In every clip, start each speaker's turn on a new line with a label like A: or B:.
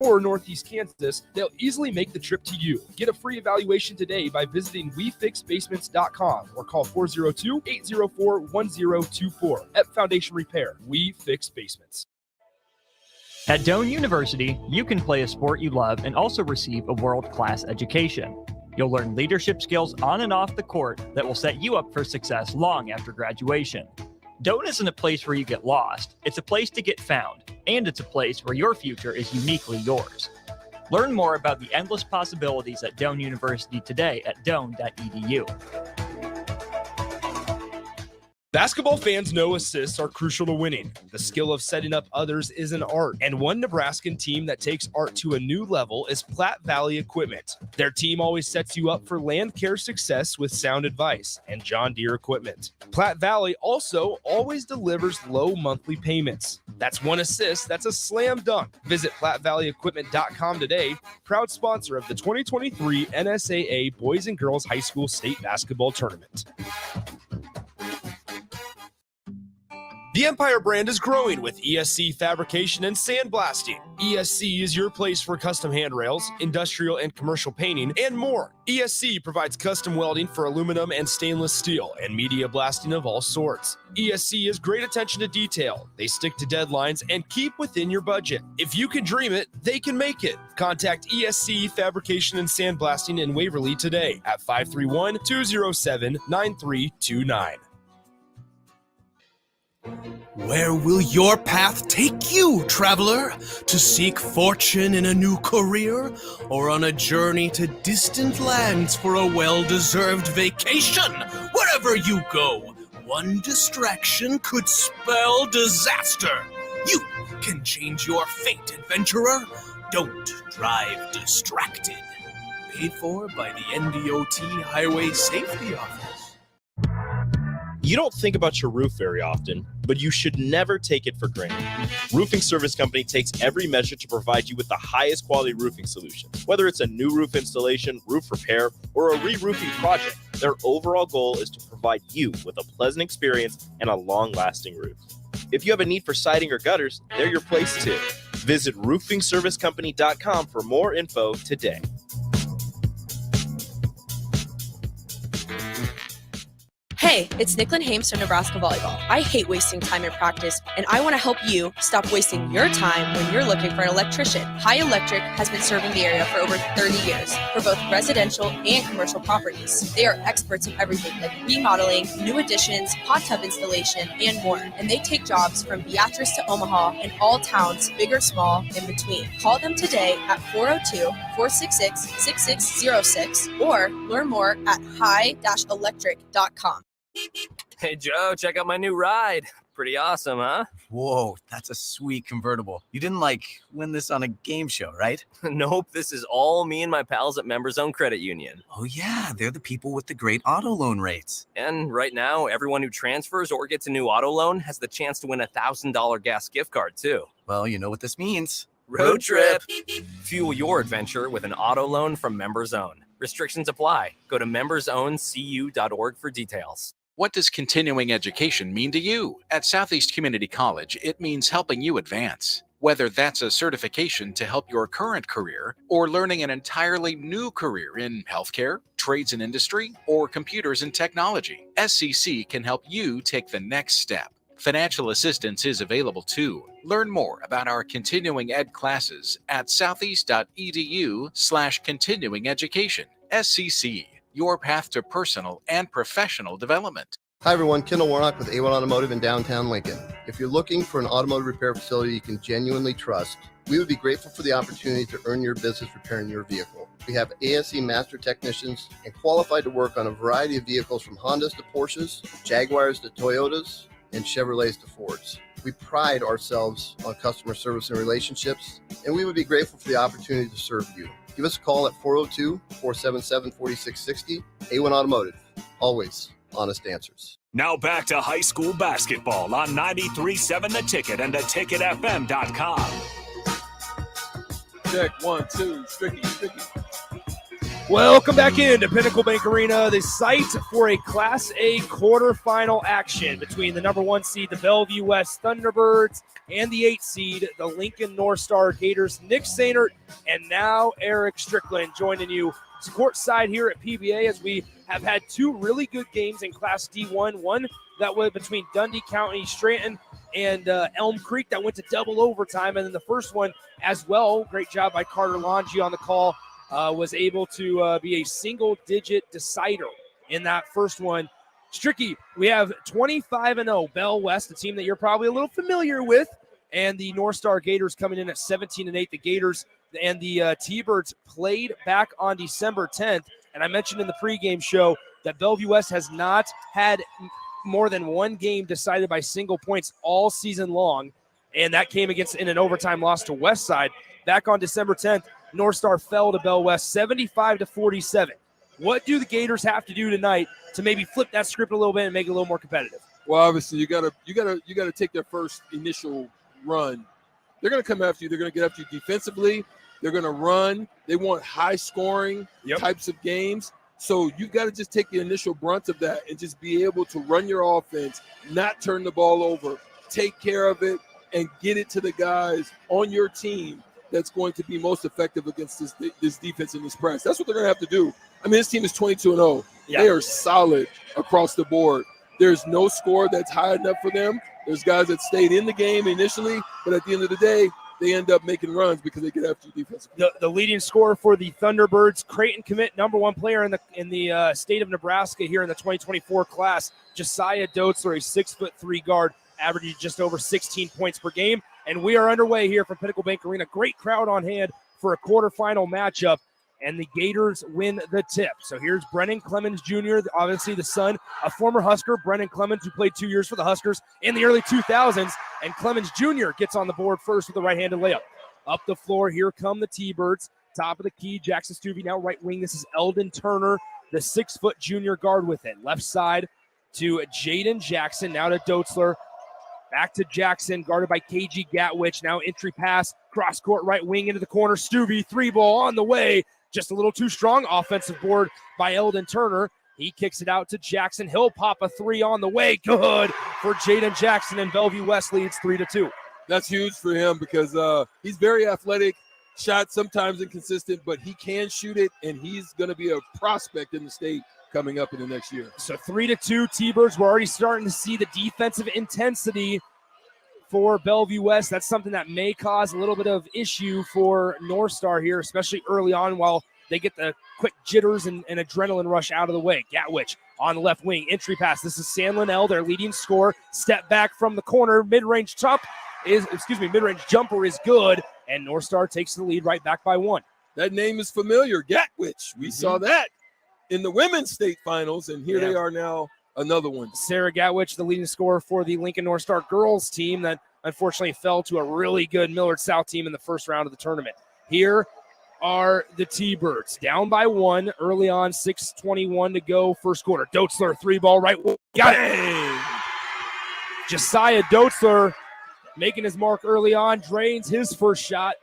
A: or Northeast Kansas, they'll easily make the trip to you. Get a free evaluation today by visiting WeFixBasements.com or call 402-804-1024. Ep Foundation Repair. We Fix Basements.
B: At Doane University, you can play a sport you love and also receive a world-class education. You'll learn leadership skills on and off the court that will set you up for success long after graduation. Doane isn't a place where you get lost. It's a place to get found, and it's a place where your future is uniquely yours. Learn more about the endless possibilities at Doane University today at doane.edu.
A: Basketball fans know assists are crucial to winning. The skill of setting up others is an art, and one Nebraskan team that takes art to a new level is Platte Valley Equipment. Their team always sets you up for land care success with sound advice and John Deere equipment. Platte Valley also always delivers low monthly payments. That's one assist, that's a slam dunk. Visit PlatteValleyEquipment.com today, proud sponsor of the 2023 NSAA Boys and Girls High School State Basketball Tournament. The Empire brand is growing with ESC fabrication and sandblasting. ESC is your place for custom handrails, industrial and commercial painting, and more. ESC provides custom welding for aluminum and stainless steel and media blasting of all sorts. ESC is great attention to detail. They stick to deadlines and keep within your budget. If you can dream it, they can make it. Contact ESC Fabrication and Sandblasting in Waverly today at 531-207-9329.
C: Where will your path take you, traveler? To seek fortune in a new career? Or on a journey to distant lands for a well-deserved vacation? Wherever you go, one distraction could spell disaster. You can change your fate, adventurer. Don't drive distracted. Paid for by the NDOT Highway Safety Office.
D: You don't think about your roof very often, but you should never take it for granted. Roofing Service Company takes every measure to provide you with the highest quality roofing solution. Whether it's a new roof installation, roof repair, or a re-roofing project, their overall goal is to provide you with a pleasant experience and a long-lasting roof. If you have a need for siding or gutters, they're your place too. Visit roofingservicecompany.com for more info today.
E: Hey, it's Nicklin Hames from Nebraska Volleyball. I hate wasting time in practice, and I want to help you stop wasting your time when you're looking for an electrician. High Electric has been serving the area for over 30 years for both residential and commercial properties. They are experts in everything like remodeling, new additions, hot tub installation, and more. And they take jobs from Beatrice to Omaha and all towns, big or small, in between. Call them today at 402-466-6606 or learn more at high-electric.com.
F: Hey, Joe, check out my new ride. Pretty awesome, huh?
G: Whoa, that's a sweet convertible. You didn't, win this on a game show, right?
F: Nope, this is all me and my pals at Members Own Credit Union.
G: Oh, yeah, they're the people with the great auto loan rates.
F: And right now, everyone who transfers or gets a new auto loan has the chance to win a $1,000 gas gift card, too.
G: Well, you know what this means.
F: Road trip! Fuel your adventure with an auto loan from Members Own. Restrictions apply. Go to membersowncu.org for details.
H: What does continuing education mean to you? At Southeast Community College, it means helping you advance. Whether that's a certification to help your current career or learning an entirely new career in healthcare, trades and industry, or computers and technology, SCC can help you take the next step. Financial assistance is available too. Learn more about our continuing ed classes at southeast.edu/continuing education. SCC, your path to personal and professional development.
I: Hi everyone, Kendall Warnock with A1 Automotive in downtown Lincoln. If you're looking for an automotive repair facility you can genuinely trust, we would be grateful for the opportunity to earn your business repairing your vehicle. We have ASE master technicians and qualified to work on a variety of vehicles from Hondas to Porsches, Jaguars to Toyotas, and Chevrolets to Fords. We pride ourselves on customer service and relationships, and we would be grateful for the opportunity to serve you. Give us a call at 402-477-4660. A1 Automotive, always honest answers.
J: Now back to high school basketball on 93.7 The Ticket and theticketfm.com.
K: Check 1, 2, Stricky.
A: Welcome back into Pinnacle Bank Arena, the site for a Class A quarterfinal action between the number 1 seed, the Bellevue West Thunderbirds, and the 8 seed, the Lincoln North Star Gators. Nick Sainert and now Eric Strickland joining you courtside here at PBA as we have had 2 really good games in Class D1. One that was between Dundee County, Stratton, and Elm Creek that went to double overtime. And then the first one as well, great job by Carter Longi on the call, was able to be a single-digit decider in that first one. Stricky, we have 25-0 Bell West, a team that you're probably a little familiar with, and the North Star Gators coming in at 17-8. The Gators and the T-Birds played back on December 10th, and I mentioned in the pregame show that Bellevue West has not had more than one game decided by single points all season long, and that came in an overtime loss to Westside. Back on December 10th, North Star fell to Bell West 75-47. What do the Gators have to do tonight to maybe flip that script a little bit and make it a little more competitive?
K: Well, obviously you gotta take their first initial run. They're gonna come after you. They're gonna get after you defensively. They're gonna run. They want high scoring types of games. So you've got to just take the initial brunt of that and just be able to run your offense, not turn the ball over, take care of it, and get it to the guys on your team that's going to be most effective against this defense and this press. That's what they're going to have to do. I mean, this team is 22-0. They are solid across the board. There's no score that's high enough for them. There's guys that stayed in the game initially, but at the end of the day, they end up making runs because they get after you defensively.
A: The leading scorer for the Thunderbirds, Creighton commit number 1 player in the state of Nebraska here in the 2024 class, Josiah Doetzler, a 6'3" guard, averaging just over 16 points per game. And we are underway here from Pinnacle Bank Arena. Great crowd on hand for a quarterfinal matchup, and the Gators win the tip. So here's Brennan Clemens Jr., obviously the son of former Husker, Brennan Clemens, who played 2 years for the Huskers in the early 2000s, and Clemens Jr. gets on the board first with a right-handed layup. Up the floor, here come the T-Birds. Top of the key, Jackson Stuvey now right wing. This is Eldon Turner, the 6-foot junior guard with it. Left side to Jaden Jackson, now to Doetzler. Back to Jackson, guarded by KG Gatwich. Now entry pass, cross-court right wing into the corner. Stuvey, 3-ball on the way. Just a little too strong. Offensive board by Eldon Turner. He kicks it out to Jackson. He'll pop a 3 on the way. Good for Jaden Jackson, and Bellevue West leads 3-2.
K: That's huge for him because he's very athletic. Shot sometimes inconsistent, but he can shoot it, and he's going to be a prospect in the state coming up in the next year.
A: So 3-2 T-Birds. We're already starting to see the defensive intensity for Bellevue West. That's something that may cause a little bit of issue for North Star here, especially early on while they get the quick jitters and adrenaline rush out of the way. Gatwich on the left wing, entry pass. This is San Linnell, their leading scorer. Step back from the corner, mid-range jumper is good, and North Star takes the lead right back by 1.
K: That name is familiar, Gatwich. We saw that in the women's state finals, and here they are now, another one.
A: Sarah Gatwich, the leading scorer for the Lincoln North Star girls team that unfortunately fell to a really good Millard South team in the first round of the tournament. Here are the T-Birds, down by 1 early on, 6:21 to go, first quarter. Doetzler, 3-ball right. Got it. Josiah Doetzler making his mark early on, drains his first shot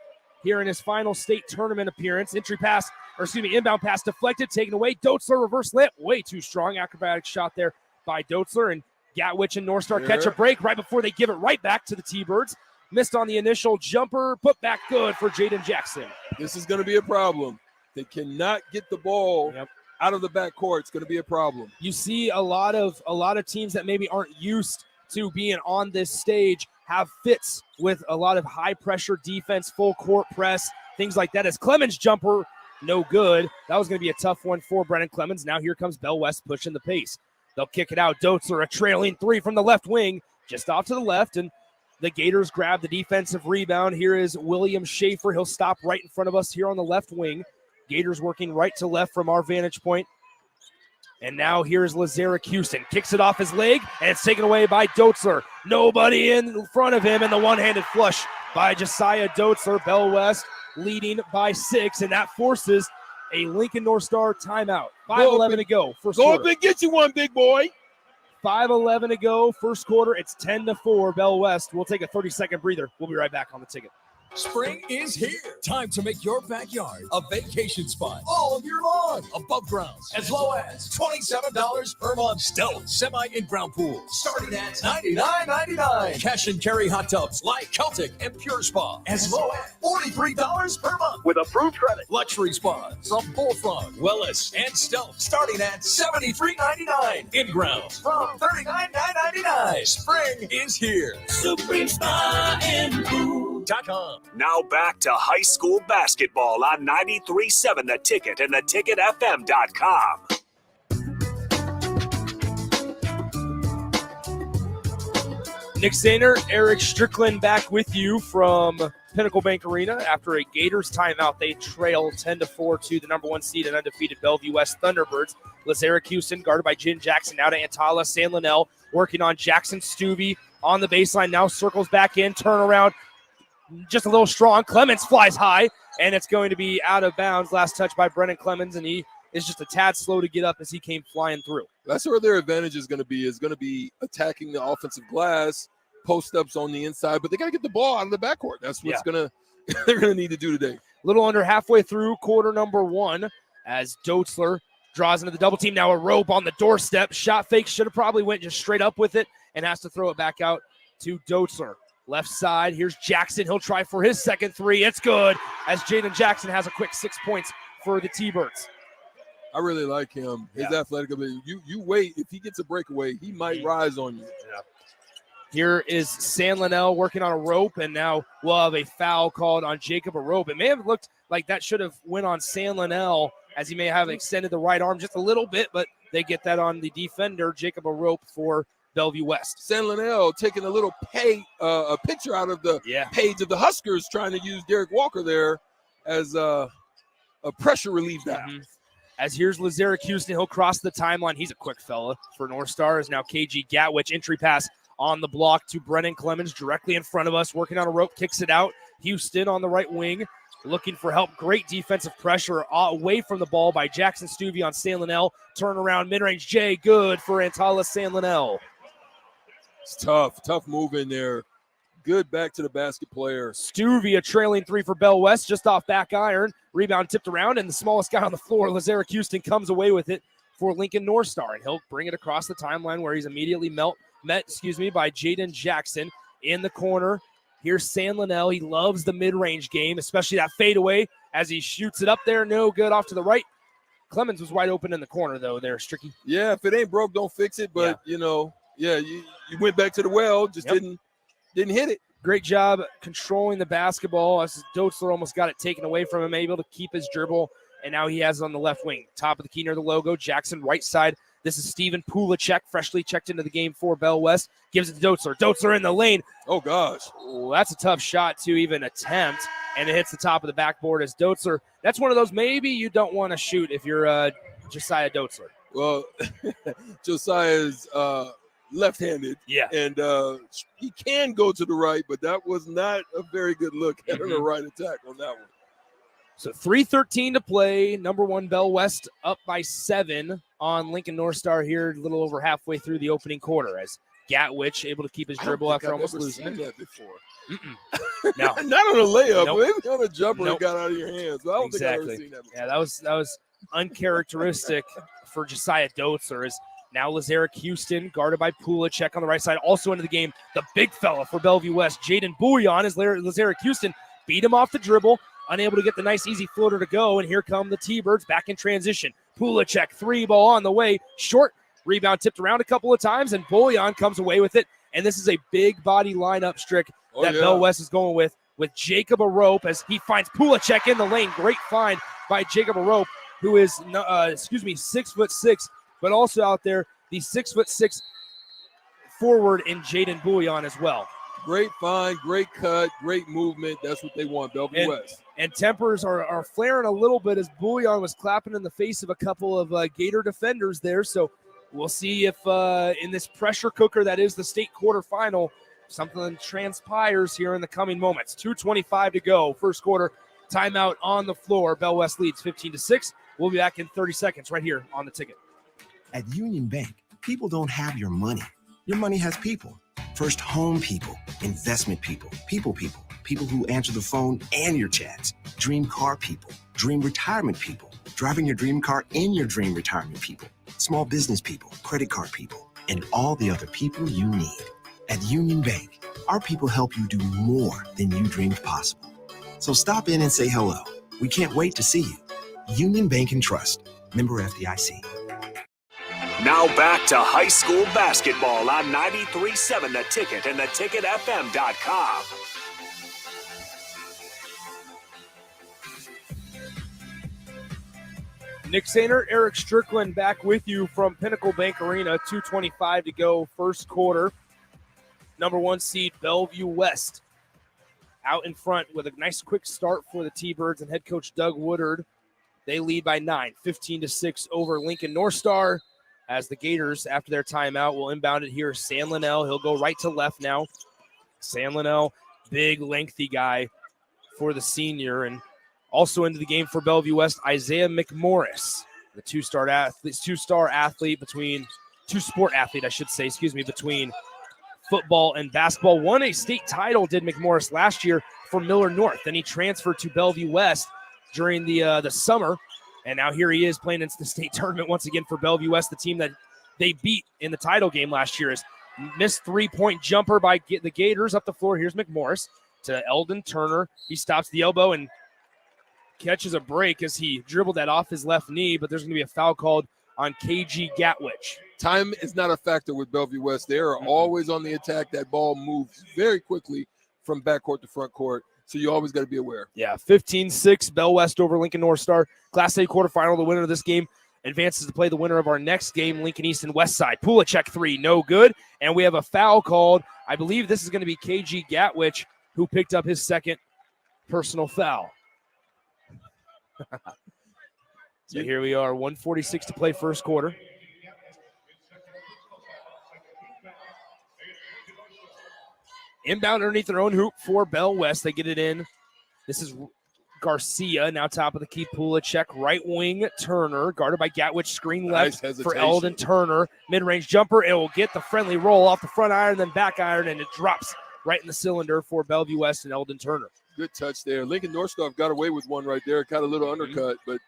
A: here in his final state tournament appearance. Inbound pass deflected, taken away. Doetzler reverse layup, way too strong. Acrobatic shot there by Doetzler, and Gatwich and North Star catch a break right before they give it right back to the T-Birds. Missed on the initial jumper, put back good for Jaden Jackson.
K: This is going to be a problem. They cannot get the ball out of the backcourt. It's going to be a problem.
A: You see a lot of teams that maybe aren't used to being on this stage have fits with a lot of high pressure defense, full court press, things like that. As Clemens jumper, no good. That was going to be a tough one for Brennan Clemens. Now here comes Bell West pushing the pace. They'll kick it out. Doetzler, a trailing 3 from the left wing, just off to the left, and the Gators grab the defensive rebound. Here is William Schaefer. He'll stop right in front of us here on the left wing. Gators working right to left from our vantage point. And now here's Lazarick Houston. Kicks it off his leg, and it's taken away by Doetzler. Nobody in front of him, and the one-handed flush by Josiah Doetzler. Bell West leading by 6, and that forces a Lincoln North Star timeout. 5:11 to go.
K: Go up and get you one, big boy.
A: 5:11 to go, first quarter. It's 10-4, Bell West. We'll take a 30-second breather. We'll be right back on the ticket.
L: Spring is here. Time to make your backyard a vacation spot all year long. Above grounds as low as $27 per month. Stealth semi-in-ground pool starting at $99.99. Cash and carry hot tubs like Celtic and Pure Spa as low as $43 per month with approved credit. Luxury spas from Bullfrog, Wellness, and Stealth starting at $73.99. In-grounds from $39.99. Spring is here. Supreme Spa and Pool.com.
J: Now back to high school basketball on 93.7 The Ticket and theticketfm.com.
A: Nick Sainer, Eric Strickland back with you from Pinnacle Bank Arena. After a Gators timeout, they trail 10-4 to the number 1 seed and undefeated Bellevue West Thunderbirds. Lazarick Houston, guarded by Jin Jackson, now to Antala San Linnell, working on Jackson Stuvey on the baseline, now circles back in, turnaround, just a little strong. Clemens flies high, and it's going to be out of bounds. Last touch by Brennan Clemens, and he is just a tad slow to get up as he came flying through. That's where their advantage is going to be attacking the offensive glass, post-ups on the inside, but they got to get the ball out of the backcourt. That's what's they're going to need to do today. A little under halfway through quarter number 1 as Doetzler draws into the double team. Now a rope on the doorstep. Shot fake, should have probably went just straight up with it and has to throw it back out to Doetzler. Left side, here's Jackson. He'll try for his second three. It's good as Jaden Jackson has a quick 6 points for the T-Birds. I really like him. His athletic ability. You wait. If he gets a breakaway, he might rise on you. Yeah. Here is San Linnell working on a rope, and now we'll have a foul called on Jacob Arope. It may have looked like that should have went on San Linnell as he may have extended the right arm just a little bit, but they get that on the defender, Jacob Arope, for Bellevue West. San Linnell taking a little a picture out of the page of the Huskers, trying to use Derek Walker there as a pressure relief valve. Mm-hmm. As here's Lazarick Houston, he'll cross the timeline. He's a quick fella for North Star. Is now KG Gatwich, entry pass on the block to Brennan Clemens directly in front of us, working on a rope, kicks it out. Houston on the right wing, looking for help. Great defensive pressure away from the ball by Jackson Stuvey on San Linnell. Turnaround, mid-range J, good for Antala San Linnell. It's tough move in there. Good back to the basket player. Stuvey, a trailing three for Bell West, just off back iron. Rebound tipped around, and the smallest guy on the floor, Lazarick Houston, comes away with it for Lincoln North Star, and he'll bring it across the timeline where he's immediately met by Jaden Jackson in the corner. Here's San Linnell. He loves the mid-range game, especially that fadeaway as he shoots it up there. No good, off to the right. Clemens was wide open in the corner, though, there, Stricky. Yeah, if it ain't broke, don't fix it. But, you went back to the well, just didn't hit it. Great job controlling the basketball as Doetzler almost got it taken away from him, able to keep his dribble, and now he has it on the left wing. Top of the key near the logo, Jackson right side. This is Steven Pulacek, freshly checked into the game for Bell West. Gives it to Doetzler. Doetzler in the lane. Oh, gosh. Ooh, that's a tough shot to even attempt, and it hits the top of the backboard as Doetzler. That's one of those maybe you don't want to shoot if you're Josiah Doetzler. Well, Josiah's left-handed, and he can go to the right, but that was not a very good look at a right attack on that one. So 3:13 to play. Number 1 Bell West up by 7 on Lincoln North Star here, a little over halfway through the opening quarter as Gatwich able to keep his dribble after almost losing it. That before. No. Not on a layup, maybe on a jumper and got out of your hands. But I don't think I've ever seen that before. Yeah, that was uncharacteristic for Josiah Doetzler. As now Lazarick Houston, guarded by Pulacek on the right side, also into the game. The big fella for Bellevue West, Jaden Bouillon, as Lazarick Houston beat him off the dribble, unable to get the nice easy floater to go, and here come the T-Birds back in transition. Pulacek, 3 ball on the way, short, rebound tipped around a couple of times, and Bouillon comes away with it, and this is a big body lineup Strick that Bell West is going with Jacob Arope as he finds Pulacek in the lane. Great find by Jacob Arope, who is, 6'6", but also out there, the 6'6" forward in Jaden Bouillon as well. Great find, great cut, great movement. That's what they want, Bellevue West. And tempers are flaring a little bit as Bouillon was clapping in the face of a couple of Gator defenders there. So we'll see if in this pressure cooker that is the state quarterfinal, something transpires here in the coming moments. 2:25 to go, first quarter. Timeout on the floor. Bell West leads 15-6. We'll be back in 30 seconds right here on The Ticket.
M: At Union Bank, people don't have your money. Your money has people. First home people, investment people, people, people who answer the phone and your chats, dream car people, dream retirement people, driving your dream car in your dream retirement people, small business people, credit card people, and all the other people you need. At Union Bank, our people help you do more than you dreamed possible. So stop in and say hello. We can't wait to see you. Union Bank and Trust. Member FDIC.
J: Now back to high school basketball on 93.7 The Ticket and theticketfm.com.
A: Nick Sainer, Eric Strickland back with you from Pinnacle Bank Arena. 2:25 to go, first quarter. Number 1 seed Bellevue West out in front with a nice quick start for the T-Birds and head coach Doug Woodard. They lead by 9, 15-6 over Lincoln North Star. As the Gators, after their timeout, will inbound it here. San Linnell, he'll go right to left now. San Linnell, big, lengthy guy for the senior. And also into the game for Bellevue West, Isaiah McMorris, the two-sport athlete, between football and basketball. Won a state title, did McMorris, last year for Miller North. Then he transferred to Bellevue West during the summer. And now here he is playing in the state tournament once again for Bellevue West, the team that they beat in the title game last year. Is missed three-point jumper by the Gators up the floor. Here's McMorris to Eldon Turner. He stops the elbow and catches a break as he dribbled that off his left knee, but there's going to be a foul called on KG Gatwich.
K: Time is not a factor with Bellevue West. They are always on the attack. That ball moves very quickly from backcourt to front court, so you always got to be aware.
A: Yeah, 15-6, Bell West over Lincoln North Star. Class A quarterfinal, the winner of this game advances to play the winner of our next game, Lincoln East and West Side. Pulacek 3, no good, and we have a foul called. I believe this is going to be KG Gatwich, who picked up his second personal foul. So here we are, 1:46 to play first quarter. Inbound underneath their own hoop for Bell West. They get it in. This is Garcia, now top of the key. Pulacek, right wing Turner, guarded by Gatwich, screen left for Eldon Turner. Mid-range jumper, it will get the friendly roll off the front iron, then back iron, and it drops right in the cylinder for Bellevue West and Eldon Turner.
K: Good touch there. Lincoln North Star got away with one right there. Got a little undercut, but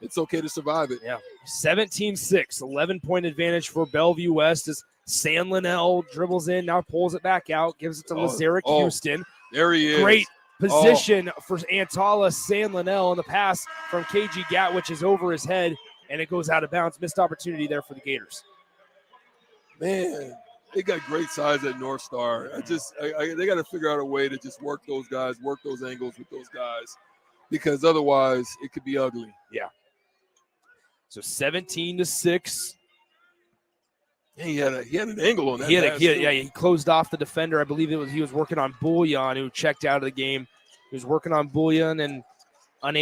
K: it's okay to survive it.
A: Yeah. 17-6, 11-point advantage for Bellevue West as San Linnell dribbles in, now pulls it back out, gives it to Lazarick Houston.
K: There he is.
A: Great position for Antala San Linnell, and the pass from KG Gatwich is over his head, and it goes out of bounds. Missed opportunity there for the Gators.
K: Man, they got great size at North Star. They got to figure out a way to just work those guys, work those angles with those guys, because otherwise it could be ugly.
A: Yeah. So 17-6.
K: Yeah, he had an angle on that.
A: He closed off the defender. I believe he was working on Bullion, who checked out of the game. He was working on Bullion and had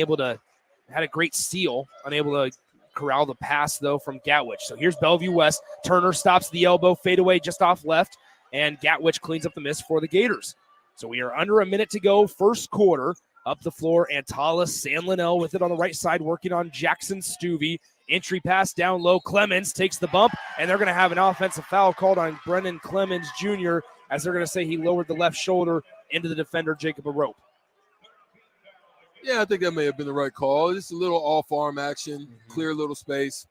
A: a great steal, unable to corral the pass, though, from Gatwich. So here's Bellevue West. Turner stops the elbow, fade away just off left, and Gatwich cleans up the miss for the Gators. So we are under a minute to go, first quarter. Up the floor, Antala San Linnell with it on the right side, working on Jackson Stuvey. Entry pass down low. Clemens takes the bump, and they're going to have an offensive foul called on Brennan Clemens Jr., as they're going to say he lowered the left shoulder into the defender, Jacob Arope.
K: Yeah, I think that may have been the right call. Just a little off-arm action, clear little space.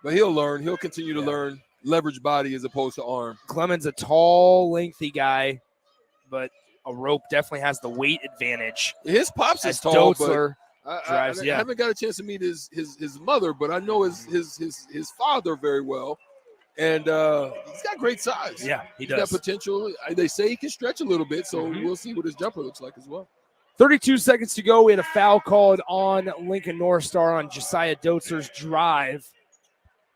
K: But he'll learn. He'll continue to learn leverage body as opposed to arm.
A: Clemens, a tall, lengthy guy, but Arope definitely has the weight advantage.
K: His pops is tall,
A: Dotzler
K: I haven't got a chance to meet his mother, but I know his father very well, and he's got great size.
A: Yeah, he's
K: got potential. They say he can stretch a little bit, so we'll see what his jumper looks like as well.
A: 32 seconds to go. We had a foul called on Lincoln North Star on Josiah Dotzler's drive.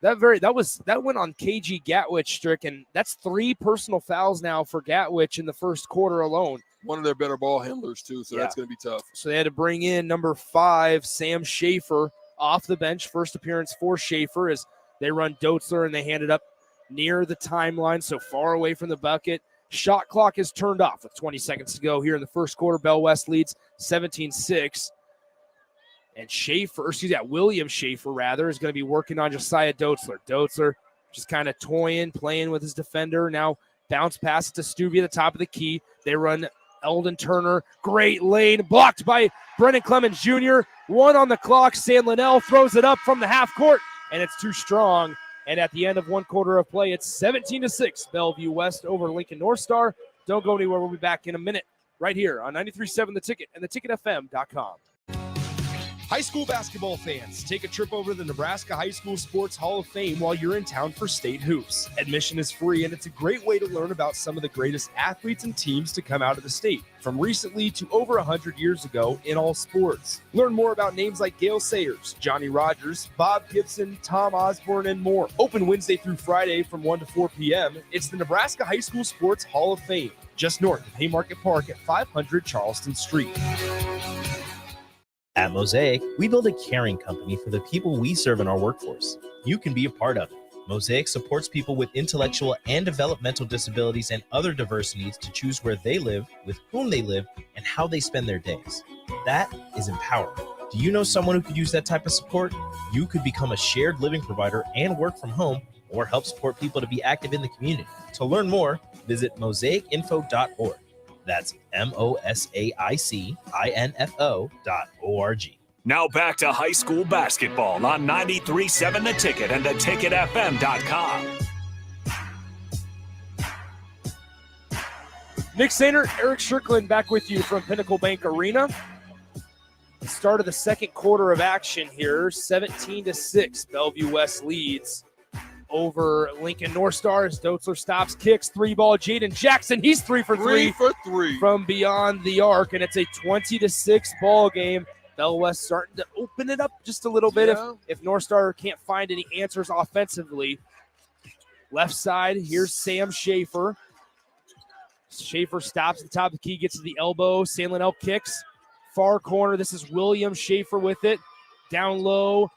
A: That went on KG Gatwich, Strick, and that's 3 personal fouls now for Gatwich in the first quarter alone.
K: One of their better ball handlers, too, so that's going to be tough.
A: So they had to bring in number 5, Sam Schaefer, off the bench. First appearance for Schaefer as they run Dotzler, and they hand it up near the timeline, so far away from the bucket. Shot clock is turned off with 20 seconds to go here in the first quarter. Bell West leads 17-6. And William Schaefer, is going to be working on Josiah Dotzler. Dotzler just kind of toying, playing with his defender. Now bounce pass to Stuvey at the top of the key. They run Eldon Turner, great lane, blocked by Brennan Clemens Jr. 1 on the clock. San Linnell throws it up from the half court, and it's too strong. And at the end of one quarter of play, it's 17-6. Bellevue West over Lincoln North Star. Don't go anywhere. We'll be back in a minute right here on 93.7 The Ticket and theticketfm.com. High school basketball fans, take a trip over to the Nebraska High School Sports Hall of Fame while you're in town for state hoops. Admission is free, and it's a great way to learn about some of the greatest athletes and teams to come out of the state, from recently to over 100 years ago in all sports. Learn more about names like Gale Sayers, Johnny Rogers, Bob Gibson, Tom Osborne, and more. Open Wednesday through Friday from 1 to 4 p.m. It's the Nebraska High School Sports Hall of Fame, just north of Haymarket Park at 500 Charleston Street.
D: At Mosaic, we build a caring company for the people we serve in our workforce. You can be a part of it. Mosaic supports people with intellectual and developmental disabilities and other diverse needs to choose where they live, with whom they live, and how they spend their days. That is empowering. Do you know someone who could use that type of support? You could become a shared living provider and work from home, or help support people to be active in the community. To learn more, visit mosaicinfo.org. That's MOSAICINFO.org.
J: Now back to high school basketball on 93.7 The Ticket and theticketfm.com.
A: Nick Sainer, Eric Strickland back with you from Pinnacle Bank Arena. The start of the second quarter of action here, 17-6. Bellevue West leads over Lincoln North Star as Dotzler stops, kicks, 3-ball. Jaden Jackson, he's 3 for 3 from beyond the arc, and it's a 20-6 ball game. Bell West starting to open it up just a little bit if North Star can't find any answers offensively. Left side, here's Sam Schaefer. Schaefer stops at the top of the key, gets to the elbow. San Linnell kicks. Far corner, this is William Schaefer with it. Down low.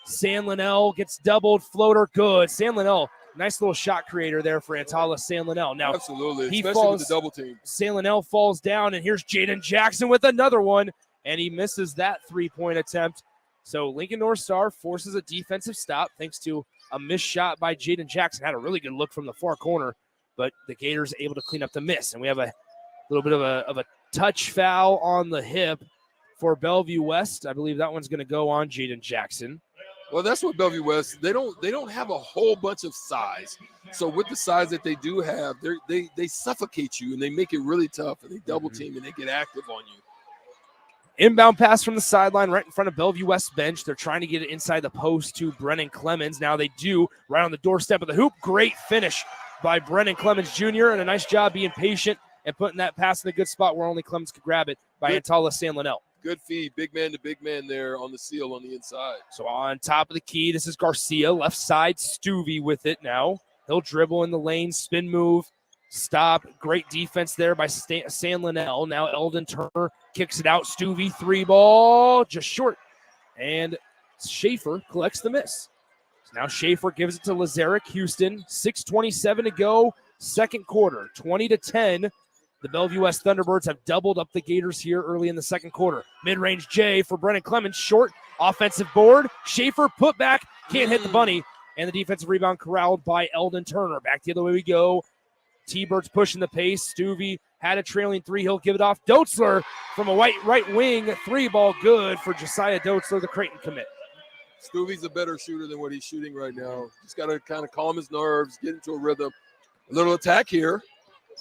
A: San Linnell gets doubled, floater, good. San Linnell, nice little shot creator there for Antala San Linnell. Now,
K: absolutely,
A: he
K: especially
A: falls,
K: with the double team.
A: San Linnell falls down, and here's Jaden Jackson with another one, and he misses that three-point attempt. So Lincoln North Star forces a defensive stop thanks to a missed shot by Jaden Jackson. Had a really good look from the far corner, but the Gators able to clean up the miss. And we have a little bit of a touch foul on the hip for Bellevue West. I believe that one's going to go on Jaden Jackson.
K: Well, that's what Bellevue West, they don't have a whole bunch of size. So with the size that they do have, they suffocate you and they make it really tough, and they double team and they get active on you.
A: Inbound pass from the sideline right in front of Bellevue West bench. They're trying to get it inside the post to Brennan Clemens. Now they do, right on the doorstep of the hoop. Great finish by Brennan Clemens Jr. and a nice job being patient and putting that pass in a good spot where only Clemens could grab it by Antala San Linnell.
K: Good feed, big man to big man there on the seal on the inside.
A: So on top of the key, this is Garcia, left side, Stuvey with it now. He'll dribble in the lane, spin move, stop. Great defense there by San Linnell. Now Eldon Turner kicks it out. Stuvey, 3-ball, just short. And Schaefer collects the miss. So now Schaefer gives it to Lazarick Houston. 6:27 to go, second quarter, 20-10. The Bellevue West Thunderbirds have doubled up the Gators here early in the second quarter. Mid-range J for Brennan Clemens, short, offensive board. Schaefer put back, can't hit the bunny, and the defensive rebound corralled by Eldon Turner. Back the other way we go. T-Birds pushing the pace. Stuvey had a trailing 3. He'll give it off. Dotzler from a right wing, 3-ball good for Josiah Dotzler, the Creighton commit.
K: Stuvey's a better shooter than what he's shooting right now. Just got to kind of calm his nerves, get into a rhythm. A little attack here.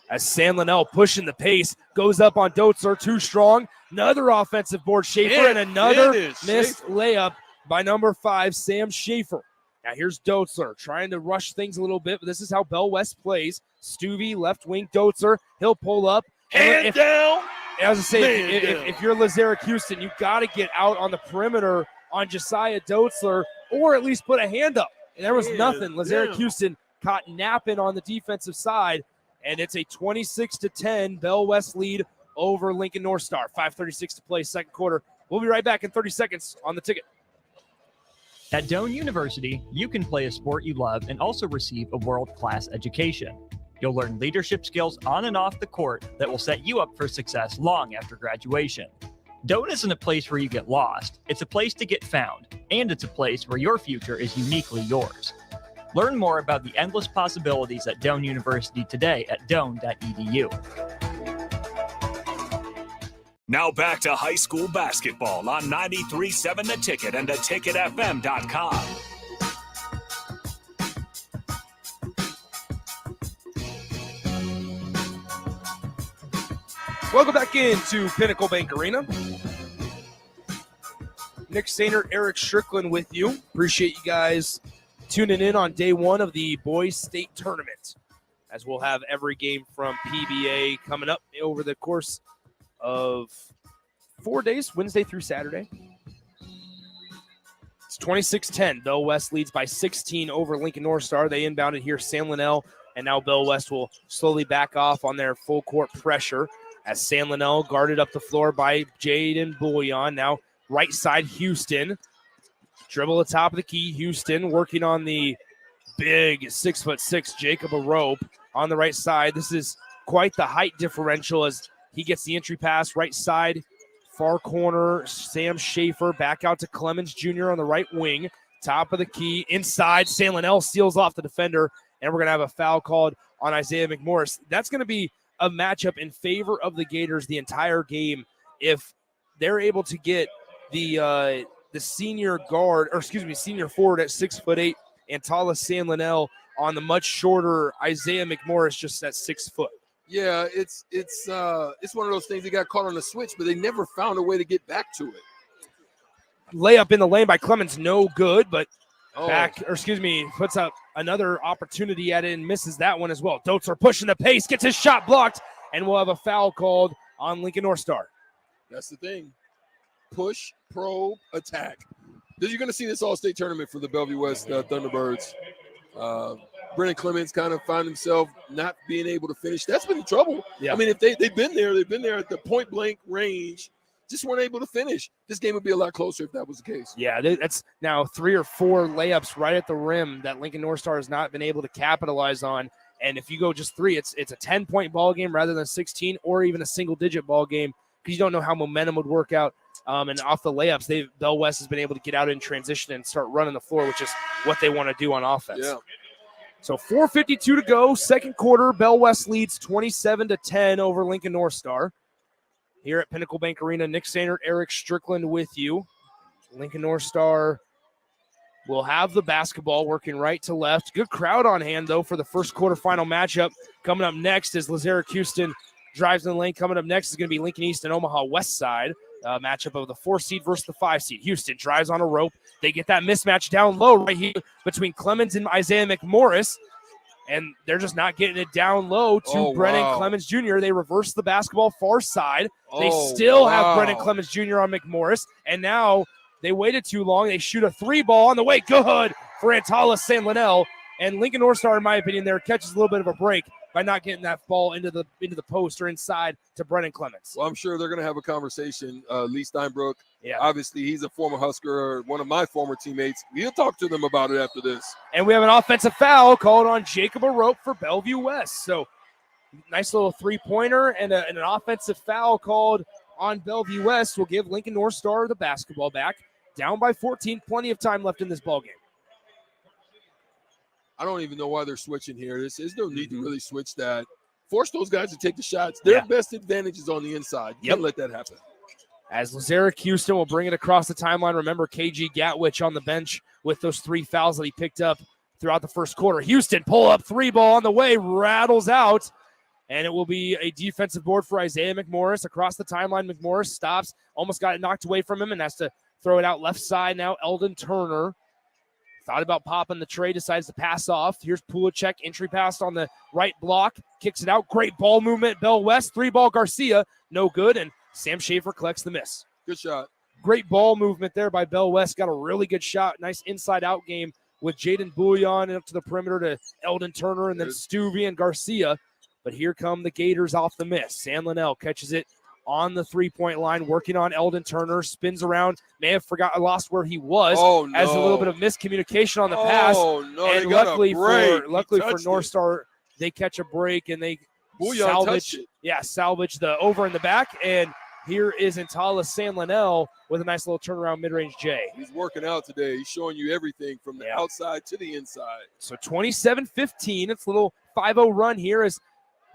A: As San Linnell pushing the pace, goes up on Dotzler, too strong. Another offensive board, Schaefer, and another missed layup by number 5, Sam Schaefer. Now here's Dotzler trying to rush things a little bit, but this is how Bell West plays. Stuvey, left wing, Dotzler, he'll pull up.
K: Hand down.
A: As I say, if you're Lazarick Houston, you've got to get out on the perimeter on Josiah Dotzler, or at least put a hand up. And there was nothing. Lazarick Houston caught napping on the defensive side. And it's a 26-10 Bell West lead over Lincoln North Star. 5:36 to play, second quarter. We'll be right back in 30 seconds on The Ticket.
B: At Doane University, you can play a sport you love and also receive a world-class education. You'll learn leadership skills on and off the court that will set you up for success long after graduation. Doane isn't a place where you get lost. It's a place to get found, and it's a place where your future is uniquely yours. Learn more about the endless possibilities at Doane University today at doane.edu.
J: Now back to high school basketball on 93.7 The Ticket and theticketfm.com.
A: Welcome back into Pinnacle Bank Arena. Nick Sainert, Eric Strickland with you. Appreciate you guys tuning in on day one of the Boys State Tournament, as we'll have every game from PBA coming up over the course of 4 days, Wednesday through Saturday. It's 26-10. Bell West leads by 16 over Lincoln North Star. They inbounded here, San Linnell, and now Bell West will slowly back off on their full court pressure as San Linnell guarded up the floor by Jaden Bouillon. Now right side, Houston. Dribble at the top of the key. Houston working on the big 6'6" Jacob Arope on the right side. This is quite the height differential as he gets the entry pass right side. Far corner, Sam Schaefer back out to Clemens Jr. on the right wing. Top of the key. Inside, San Linnell steals off the defender, and we're going to have a foul called on Isaiah McMorris. That's going to be a matchup in favor of the Gators the entire game if they're able to get the senior guard, or excuse me, senior forward at 6'8", Antala San Linnell on the much shorter Isaiah McMorris just at 6 foot.
K: Yeah, it's one of those things they got caught on the switch, but they never found a way to get back to it.
A: Layup in the lane by Clemens, no good, but puts out another opportunity at it and misses that one as well. Doetzer pushing the pace, gets his shot blocked, and we'll have a foul called on Lincoln North Star.
K: That's the thing. Push, probe, attack. You're going to see this all-state tournament for the Bellevue West Thunderbirds. Brennan Clemens kind of found himself not being able to finish. That's been trouble.
A: Yeah.
K: I mean, if they've been there at the point-blank range, just weren't able to finish. This game would be a lot closer if that was the case.
A: Yeah, that's now 3 or 4 layups right at the rim that Lincoln North Star has not been able to capitalize on. And if you go just 3, it's a 10-point ball game rather than 16 or even a single-digit ball game because you don't know how momentum would work out. And off the layups, Bell West has been able to get out in transition and start running the floor, which is what they want to do on offense.
K: Yeah.
A: So 4:52 to go, second quarter. Bell West leads 27-10 over Lincoln North Star. Here at Pinnacle Bank Arena, Nick Sainert, Eric Strickland with you. Lincoln North Star will have the basketball working right to left. Good crowd on hand, though, for the first quarterfinal matchup. Coming up next is Lazarick Houston drives in the lane. Coming up next is going to be Lincoln East and Omaha West Side. Matchup of the 4 seed versus the 5 seed. Houston drives on a rope. They get that mismatch down low right here between Clemens and Isaiah McMorris. And they're just not getting it down low to Brennan Clemens Jr. They reverse the basketball far side. They still have Brennan Clemens Jr. on McMorris. And now they waited too long. They shoot a 3 ball on the way. Good for Antala San Linnell. And Lincoln North Star, in my opinion, there catches a little bit of a break by not getting that ball into the post or inside to Brennan Clemens.
K: Well, I'm sure they're going to have a conversation. Lee Steinbrook,
A: yeah,
K: obviously he's a former Husker, one of my former teammates. We'll talk to them about it after this.
A: And we have an offensive foul called on Jacob Arope for Bellevue West. So nice little 3-pointer and an offensive foul called on Bellevue West will give Lincoln North Star the basketball back. Down by 14, plenty of time left in this ballgame.
K: I don't even know why they're switching here. There's no need to really switch that. Force those guys to take the shots. Their best advantage is on the inside. You can't let that happen.
A: As Lazarick Houston will bring it across the timeline. Remember, KG Gatwich on the bench with those 3 fouls that he picked up throughout the first quarter. Houston pull up 3 ball on the way, rattles out, and it will be a defensive board for Isaiah McMorris. Across the timeline, McMorris stops, almost got it knocked away from him, and has to throw it out left side now. Eldon Turner thought about popping the tray, decides to pass off. Here's Pulacek, entry pass on the right block, kicks it out. Great ball movement, Bell West. 3 ball, Garcia, no good, and Sam Schaefer collects the miss.
K: Good shot.
A: Great ball movement there by Bell West. Got a really good shot. Nice inside-out game with Jaden Bouillon up to the perimeter to Eldon Turner and then Stuvie and Garcia. But here come the Gators off the miss. San Linnell catches it on the 3-point line, working on Eldon Turner, spins around, may have lost where he was, as a little bit of miscommunication on the pass. And luckily for North Star, they catch a break and they salvage the over in the back. And here is Antala San Linnell with a nice little turnaround mid-range J.
K: He's working out today. He's showing you everything from the outside to the inside.
A: So 27-15. It's a little 5-0 run here as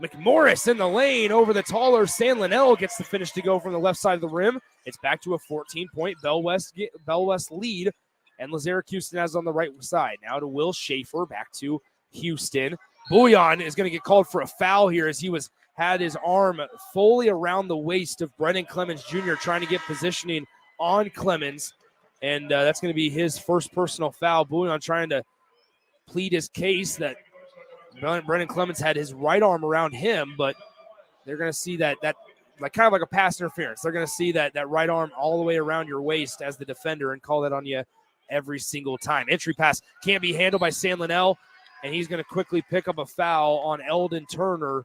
A: McMorris in the lane over the taller San Linnell gets the finish to go from the left side of the rim. It's back to a 14-point Bell West lead, and Lazarick Houston has on the right side. Now to Will Schaefer, back to Houston. Bouillon is going to get called for a foul here as he had his arm fully around the waist of Brennan Clemens Jr. trying to get positioning on Clemens, and that's going to be his first personal foul. Bouillon trying to plead his case that Brennan Clemens had his right arm around him, but they're going to see that like kind of like a pass interference. They're going to see that right arm all the way around your waist as the defender and call that on you every single time. Entry pass can't be handled by San Linnell, and he's going to quickly pick up a foul on Eldon Turner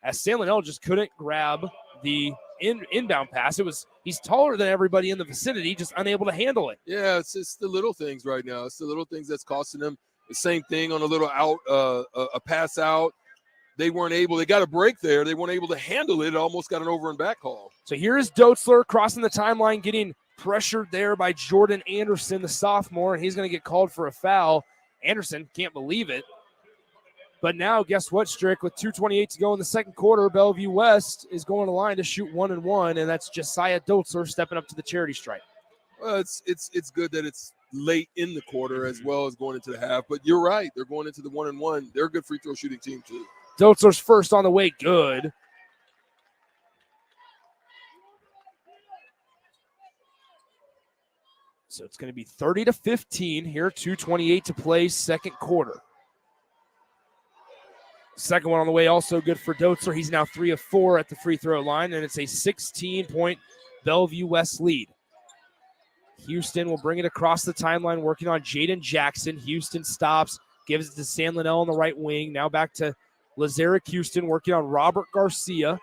A: as San Linnell just couldn't grab the inbound pass. He's taller than everybody in the vicinity, just unable to handle it.
K: Yeah, it's just the little things right now. It's the little things that's costing them. The same thing on a little out, a pass out. They got a break there. They weren't able to handle it. It almost got an over and back call.
A: So here's Doetzler crossing the timeline, getting pressured there by Jordan Anderson, the sophomore, and he's going to get called for a foul. Anderson can't believe it. But now, guess what, Strick? With 2:28 to go in the second quarter, Bellevue West is going to line to shoot 1-1, and that's Josiah Doetzler stepping up to the charity stripe.
K: Well, it's good that it's late in the quarter as well as going into the half. But you're right. They're going into the 1-1. They're a good free throw shooting team, too.
A: Doetzler's first on the way. Good. So it's going to be 30-15 here. 2:28 to play, second quarter. Second one on the way, also good for Doetzler. He's now 3 of 4 at the free throw line, and it's a 16-point Bellevue West lead. Houston will bring it across the timeline, working on Jaden Jackson. Houston stops, gives it to San Linnell on the right wing. Now back to Lazarick Houston, working on Robert Garcia.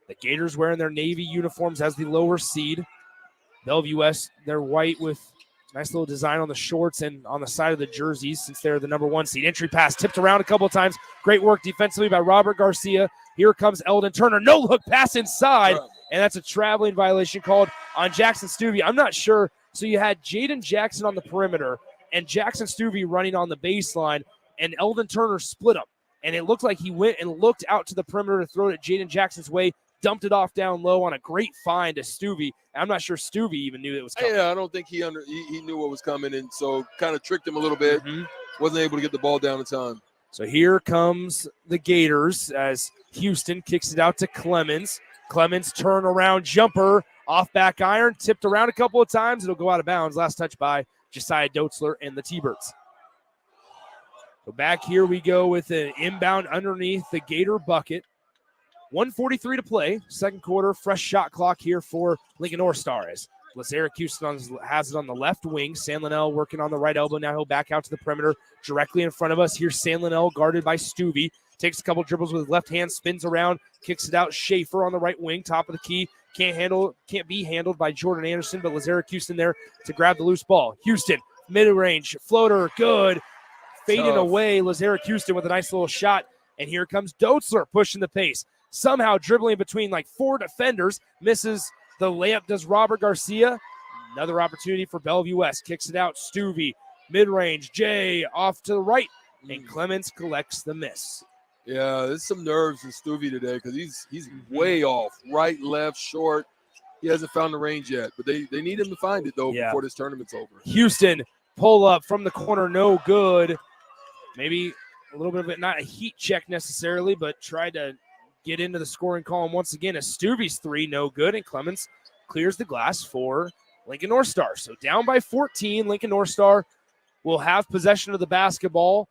A: The Gators wearing their Navy uniforms as the lower seed. Bellevue West, they're white with nice little design on the shorts and on the side of the jerseys since they're the number 1 seed. Entry pass tipped around a couple of times. Great work defensively by Robert Garcia. Here comes Eldon Turner. No look pass inside, and that's a traveling violation called on Jackson Stuvey. I'm not sure. So you had Jaden Jackson on the perimeter and Jackson Stuvey running on the baseline, and Eldon Turner split them. And it looked like he went and looked out to the perimeter to throw it Jaden Jackson's way, dumped it off down low on a great find to Stuvey. I'm not sure Stuvey even knew it was coming.
K: Yeah, I don't think he knew what was coming, and so kind of tricked him a little bit. Wasn't able to get the ball down in time.
A: So here comes the Gators as Houston kicks it out to Clemens. Clemens turnaround jumper off back iron, tipped around a couple of times. It'll go out of bounds. Last touch by Josiah Doetzler and the T-Birds. So back here we go with an inbound underneath the Gator bucket. 1:43 to play. Second quarter, fresh shot clock here for Lincoln North Star. As Lazarick Houston has it on the left wing. San Linnell working on the right elbow. Now he'll back out to the perimeter directly in front of us. Here's San Linnell guarded by Stuvey. Takes a couple dribbles with his left hand, spins around, kicks it out. Schaefer on the right wing, top of the key. Can't be handled by Jordan Anderson, but Lazarick Houston there to grab the loose ball. Houston, mid-range, floater, good. Fading away, Lazarick Houston with a nice little shot. And here comes Doetzler pushing the pace. Somehow dribbling between like 4 defenders. Misses the layup, does Robert Garcia. Another opportunity for Bellevue West. Kicks it out, Stuvey. Mid-range, Jay off to the right. And Clemens collects the miss.
K: Yeah, there's some nerves in Stuvey today because he's way off. Right, left, short. He hasn't found the range yet, but they need him to find it, though, before this tournament's over.
A: Houston, pull up from the corner, no good. Maybe a little bit of it, not a heat check necessarily, but tried to get into the scoring column once again. As Stuvey's 3, no good, and Clemens clears the glass for Lincoln North Star. So down by 14, Lincoln North Star will have possession of the basketball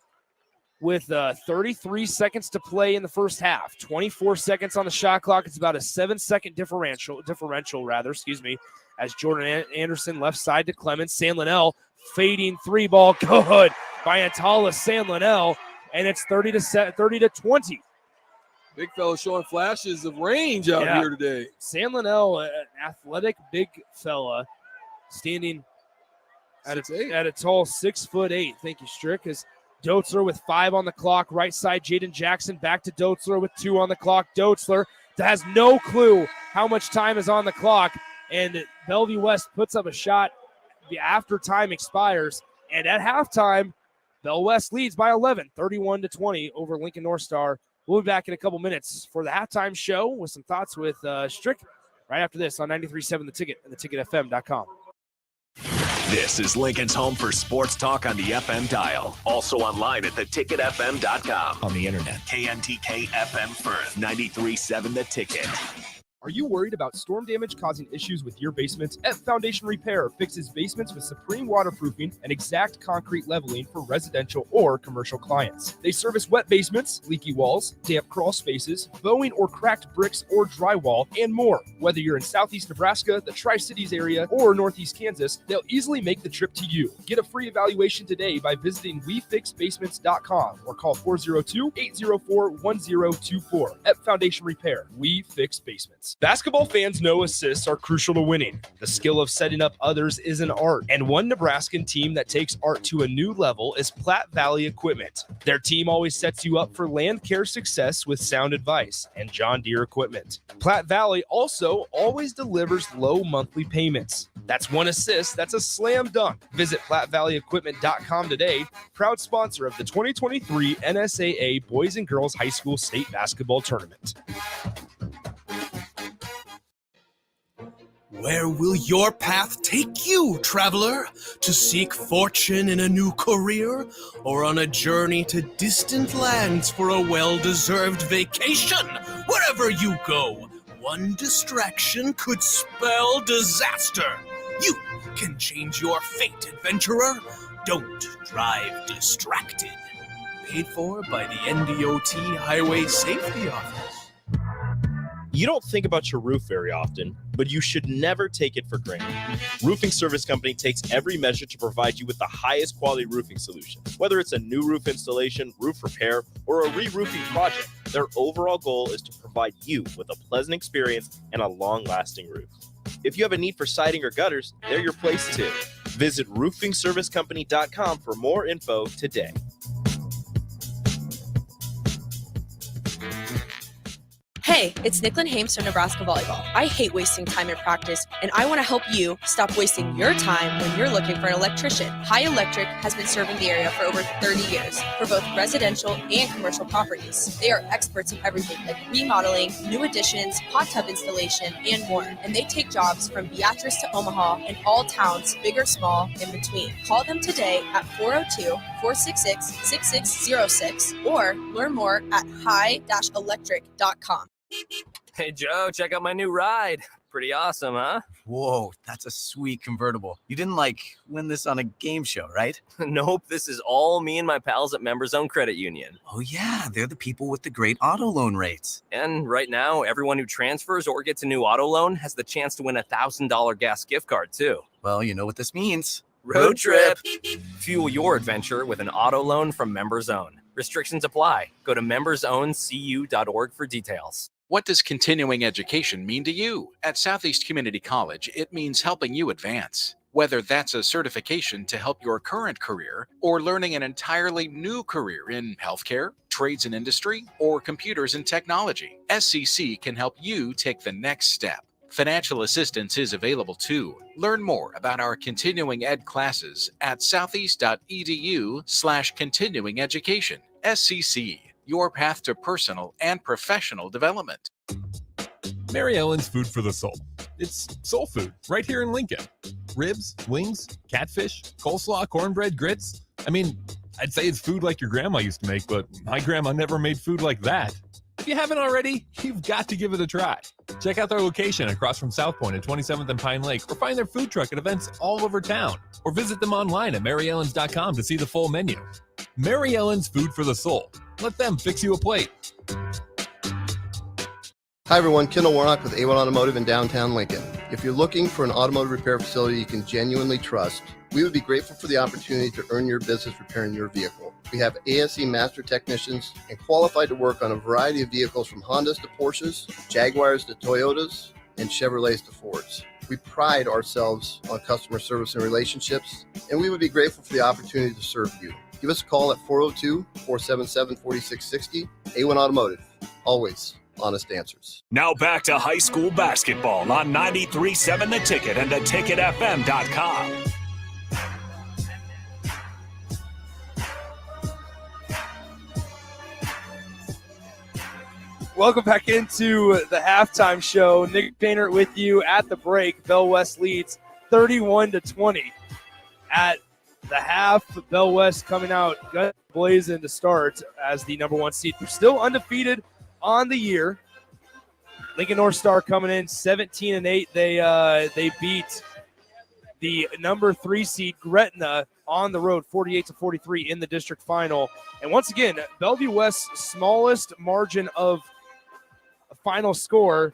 A: with 33 seconds to play in the first half. 24 seconds on the shot clock. It's about a 7-second differential, as Jordan Anderson left side to Clemens. San Linnell fading 3-ball, good by Antala San Linnell, and it's 30-20.
K: Big fella showing flashes of range out here today.
A: San Linnell, an athletic big fella, standing at a tall 6'8". Thank you, Strick. As Doetzler with 5 on the clock. Right side, Jaden Jackson back to Doetzler with 2 on the clock. Doetzler has no clue how much time is on the clock, and Bellevue West puts up a shot after time expires. And at halftime, Bell West leads by 11, 31-20 over Lincoln North Star We'll be back in a couple minutes for the halftime show with some thoughts with Strick right after this on 93.7 The Ticket and theticketfm.com.
J: This is Lincoln's home for sports talk on the FM dial. Also online at theticketfm.com. On the internet, KNTK FM Firth, 93.7 The Ticket.
A: Are you worried about storm damage causing issues with your basement? F Foundation Repair fixes basements with supreme waterproofing and exact concrete leveling for residential or commercial clients. They service wet basements, leaky walls, damp crawl spaces, bowing or cracked bricks or drywall, and more. Whether you're in southeast Nebraska, the Tri-Cities area, or northeast Kansas, they'll easily make the trip to you. Get a free evaluation today by visiting WeFixBasements.com or call 402-804-1024. F Foundation Repair. We fix basements. Basketball fans know assists are crucial to winning. The skill of setting up others is an art, and one Nebraskan team that takes art to a new level is Platte Valley Equipment. Their team always sets you up for land care success with sound advice and John Deere equipment. Platte Valley also always delivers low monthly payments. That's one assist, that's a slam dunk. Visit PlatteValleyEquipment.com today, proud sponsor of the 2023 NSAA Boys and Girls High School State Basketball Tournament.
C: Where will your path take you, traveler? To seek fortune in a new career? Or on a journey to distant lands for a well-deserved vacation? Wherever you go, one distraction could spell disaster. You can change your fate, adventurer. Don't drive distracted. Paid for by the NDOT Highway Safety Office.
D: You don't think about your roof very often, but you should never take it for granted. Roofing Service Company takes every measure to provide you with the highest quality roofing solution. Whether it's a new roof installation, roof repair, or a re-roofing project, their overall goal is to provide you with a pleasant experience and a long-lasting roof. If you have a need for siding or gutters, they're your place too. Visit roofingservicecompany.com for more info today.
E: Hey, it's Nicklin Hames from Nebraska Volleyball. I hate wasting time in practice, and I want to help you stop wasting your time when you're looking for an electrician. High Electric has been serving the area for over 30 years for both residential and commercial properties. They are experts in everything like remodeling, new additions, hot tub installation, and more. And they take jobs from Beatrice to Omaha and all towns, big or small, in between. Call them today at 402-466-6606 or learn more at high-electric.com.
F: Hey, Joe, check out my new ride. Pretty awesome, huh?
G: Whoa, that's a sweet convertible. You didn't, win this on a game show, right?
F: Nope, this is all me and my pals at Members Own Credit Union.
G: Oh, yeah, they're the people with the great auto loan rates.
F: And right now, everyone who transfers or gets a new auto loan has the chance to win a $1,000 gas gift card, too.
G: Well, you know what this means.
F: Road trip! Fuel your adventure with an auto loan from Members Own. Restrictions apply. Go to membersowncu.org for details.
H: What does continuing education mean to you? At Southeast Community College, it means helping you advance. Whether that's a certification to help your current career or learning an entirely new career in healthcare, trades and industry, or computers and technology, SCC can help you take the next step. Financial assistance is available too. Learn more about our continuing ed classes at southeast.edu/continuing education. SCC, your path to personal and professional development.
N: Mary Ellen's Food for the Soul. It's soul food right here in Lincoln. Ribs, wings, catfish, coleslaw, cornbread, grits. I mean, I'd say it's food like your grandma used to make, but my grandma never made food like that. If you haven't already, you've got to give it a try. Check out their location across from South Point at 27th and Pine Lake, or find their food truck at events all over town, or visit them online at maryellens.com to see the full menu. Mary Ellen's Food for the Soul. Let them fix you a plate.
I: Hi everyone, Kendall Warnock with A1 Automotive in downtown Lincoln. If you're looking for an automotive repair facility you can genuinely trust, we would be grateful for the opportunity to earn your business repairing your vehicle. We have ASE master technicians and qualified to work on a variety of vehicles from Hondas to Porsches, Jaguars to Toyotas, and Chevrolets to Fords. We pride ourselves on customer service and relationships, and we would be grateful for the opportunity to serve you. Give us a call at 402-477-4660. A1 Automotive, always honest answers.
J: Now back to high school basketball on 93.7 The Ticket and theticketfm.com.
A: Welcome back into the halftime show. Nick Painter with you at the break. Bell West leads 31-20 at the half. Bell West coming out gun blazing to start as the number one seed. They're still undefeated on the year. Lincoln North Star coming in 17-8. They beat the number 3 seed Gretna on the road 48-43 in the district final. And once again, Bellevue West's smallest margin of final score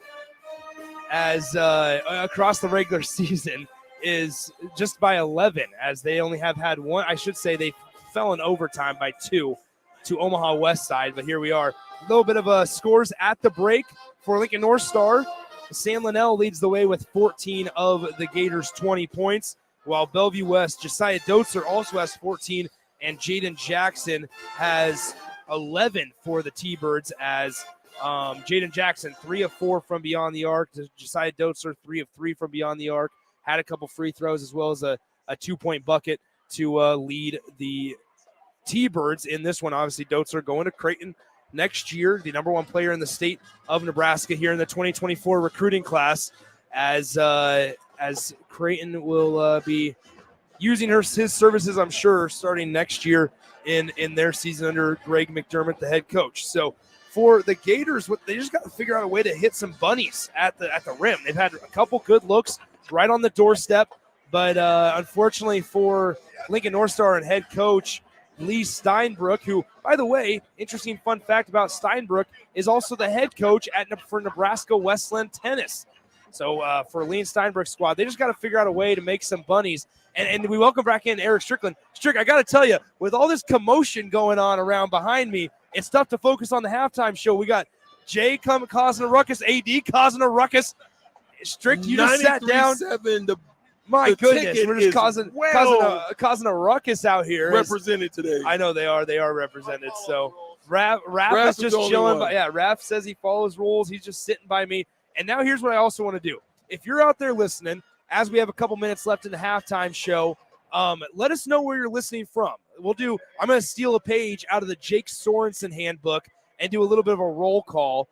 A: as across the regular season is just by 11, as they only have had one. I should say they fell in overtime by 2 to Omaha West Side, but here we are. A little bit of scores at the break for Lincoln North Star. San Linnell leads the way with 14 of the Gators' 20 points, while Bellevue West, Josiah Dotzer also has 14, and Jaden Jackson has 11 for the T-Birds, as Jaden Jackson, 3 of 4 from beyond the arc. Josiah Dotzer, 3 of 3 from beyond the arc. Had a couple free throws as well as a 2-point bucket to lead the T-Birds in this one. Obviously, Dotzer going to Creighton next year, the number 1 player in the state of Nebraska here in the 2024 recruiting class, as Creighton will be using his services, I'm sure, starting next year in their season under Greg McDermott, the head coach. So for the Gators, they just got to figure out a way to hit some bunnies at the rim. They've had a couple good looks right on the doorstep, but unfortunately for Lincoln North Star and head coach Lee Steinbrook, who, by the way, interesting fun fact about Steinbrook, is also the head coach for Nebraska Westland Tennis. So for Lee Steinbrook's squad, they just got to figure out a way to make some bunnies. And we welcome back in Eric Strickland. Strick, I got to tell you, with all this commotion going on around behind me, it's tough to focus on the halftime show. We got Jay causing a ruckus, AD causing a ruckus. Strick, you just sat down. My goodness, we're just causing a ruckus out here.
K: Represented today.
A: I know they are represented. So Raph is just chilling. Raph says he follows rules. He's just sitting by me. And now here's what I also want to do. If you're out there listening, as we have a couple minutes left in the halftime show, let us know where you're listening from. I'm going to steal a page out of the Jake Sorensen handbook and do a little bit of a roll call.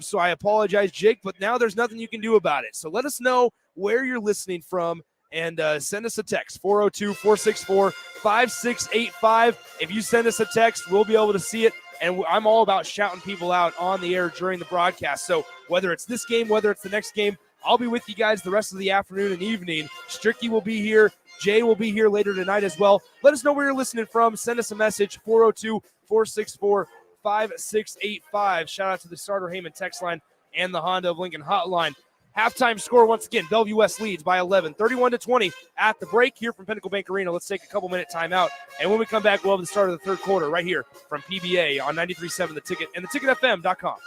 A: So I apologize, Jake, but now there's nothing you can do about it. So let us know where you're listening from and send us a text, 402-464-5685. If you send us a text, we'll be able to see it. And I'm all about shouting people out on the air during the broadcast. So whether it's this game, whether it's the next game, I'll be with you guys the rest of the afternoon and evening. Stricky will be here. Jay will be here later tonight as well. Let us know where you're listening from. Send us a message, 402-464-5685. Shout out to the Starter Heyman text line and the Honda of Lincoln hotline. Halftime score, once again, Bellevue West leads by 11, 31-20 at the break here from Pinnacle Bank Arena. Let's take a couple-minute timeout, and when we come back, we'll have the start of the third quarter right here from PBA on 93.7 The Ticket and theticketfm.com.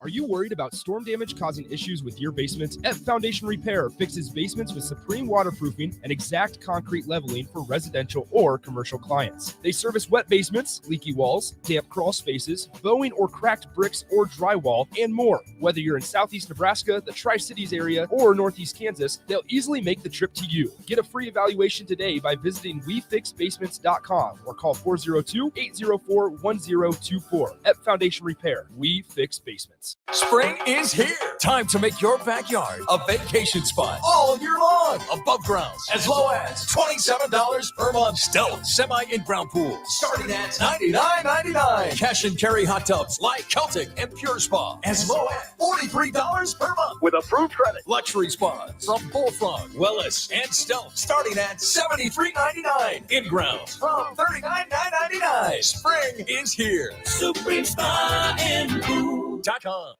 O: Are you worried about storm damage causing issues with your basement? F Foundation Repair fixes basements with supreme waterproofing and exact concrete leveling for residential or commercial clients. They service wet basements, leaky walls, damp crawl spaces, bowing or cracked bricks or drywall, and more. Whether you're in Southeast Nebraska, the Tri-Cities area, or Northeast Kansas, they'll easily make the trip to you. Get a free evaluation today by visiting WeFixBasements.com or call 402-804-1024. F Foundation Repair. We fix basements.
L: Spring is here. Time to make your backyard a vacation spot all year long. Above grounds as low as $27 per month. Stealth semi in-ground pool starting at $99.99. Cash and carry hot tubs like Celtic and Pure Spa as low as $43 per month with approved credit. Luxury spas from Bullfrog, Wellness, and Stealth starting at $73.99. In-grounds from $39.99. Spring is here. Supreme Spa and Pool.com.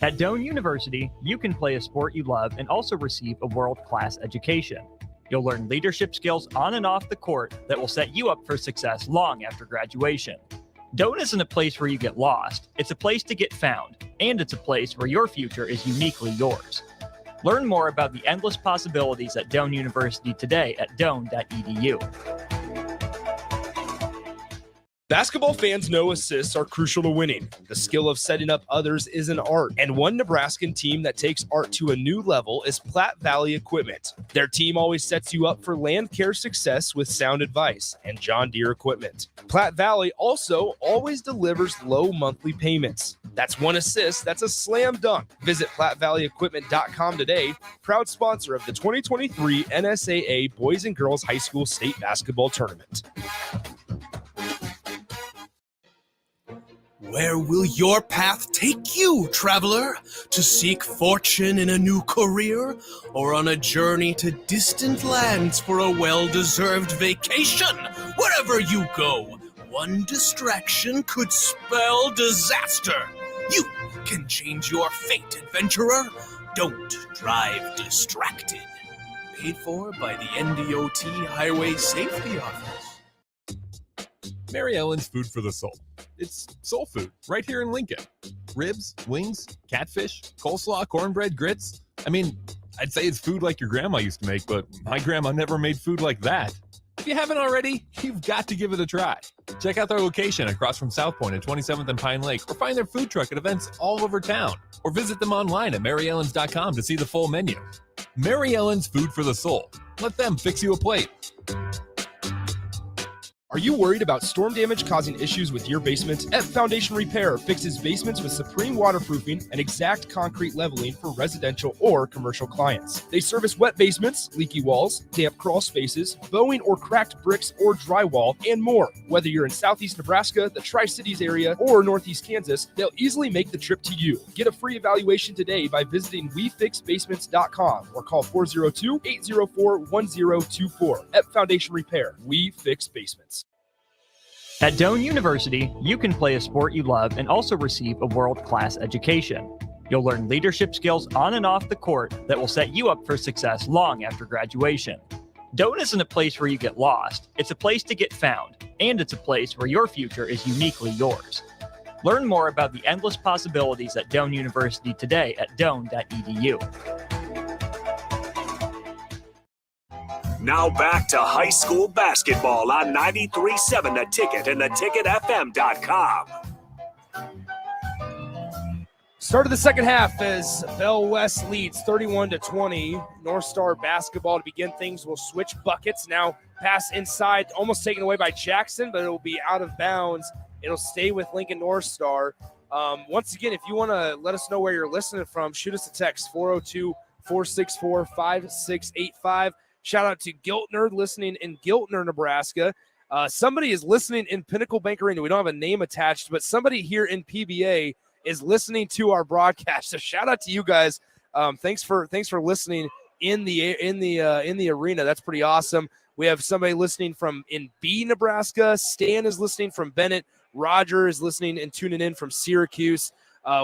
B: At Doane University, you can play a sport you love and also receive a world-class education. You'll learn leadership skills on and off the court that will set you up for success long after graduation. Doane isn't a place where you get lost. It's a place to get found, and it's a place where your future is uniquely yours. Learn more about the endless possibilities at Doane University today at doane.edu.
A: Basketball fans know assists are crucial to winning. The skill of setting up others is an art, and one Nebraskan team that takes art to a new level is Platte Valley Equipment. Their team always sets you up for land care success with sound advice and John Deere equipment. Platte Valley also always delivers low monthly payments. That's one assist, that's a slam dunk. Visit PlatteValleyEquipment.com today, proud sponsor of the 2023 NSAA Boys and Girls High School State Basketball Tournament.
C: Where will your path take you, traveler? To seek fortune in a new career? Or on a journey to distant lands for a well-deserved vacation? Wherever you go, one distraction could spell disaster. You can change your fate, adventurer. Don't drive distracted. Paid for by the NDOT Highway Safety Office.
N: Mary Ellen's Food for the Soul. It's soul food right here in Lincoln. Ribs, wings, catfish, coleslaw, cornbread, grits. I mean, I'd say it's food like your grandma used to make, but my grandma never made food like that. If you haven't already, you've got to give it a try. Check out their location across from South Point at 27th and Pine Lake, or find their food truck at events all over town, or visit them online at maryellens.com to see the full menu. Mary Ellen's Food for the Soul. Let them fix you a plate.
O: Are you worried about storm damage causing issues with your basement? F Foundation Repair fixes basements with supreme waterproofing and exact concrete leveling for residential or commercial clients. They service wet basements, leaky walls, damp crawl spaces, bowing or cracked bricks or drywall, and more. Whether you're in Southeast Nebraska, the Tri-Cities area, or Northeast Kansas, they'll easily make the trip to you. Get a free evaluation today by visiting WeFixBasements.com or call 402-804-1024. F Foundation Repair. We fix basements.
B: At Doane University, you can play a sport you love and also receive a world-class education. You'll learn leadership skills on and off the court that will set you up for success long after graduation. Doane isn't a place where you get lost. It's a place to get found, and it's a place where your future is uniquely yours. Learn more about the endless possibilities at Doane University today at doane.edu.
J: Now back to high school basketball on 93.7 The Ticket and theticketfm.com.
O: Start of the second half as Bell West leads 31-20. North Star basketball to begin things will switch buckets. Now pass inside, almost taken away by Jackson, but it will be out of bounds. It'll stay with Lincoln North Star. Once again, if you want to let us know where you're listening from, shoot us a text, 402-464-5685. Shout out to Giltner listening in Giltner, Nebraska. Somebody is listening in Pinnacle Bank Arena. We don't have a name attached, but somebody here in PBA is listening to our broadcast. So shout out to you guys. Thanks for listening in the arena. That's pretty awesome. We have somebody listening from in B, Nebraska. Stan is listening from Bennett. Roger is listening and tuning in from Syracuse.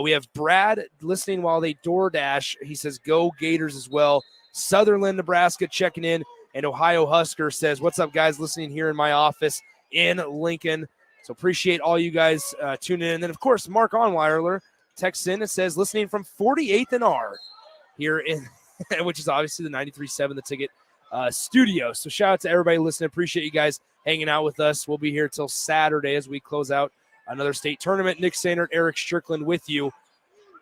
O: We have Brad listening while they DoorDash. He says, go Gators as well. Sutherland, Nebraska checking in, and Ohio Husker says, what's up, guys, listening here in my office in Lincoln. So appreciate all you guys tuning in. And then, of course, Mark Onweiler texts in and says, listening from 48th and R here in, which is obviously the 93.7 The Ticket studio. So shout out to everybody listening. Appreciate you guys hanging out with us. We'll be here till Saturday as we close out another state tournament. Nick Sandert, Eric Strickland with you.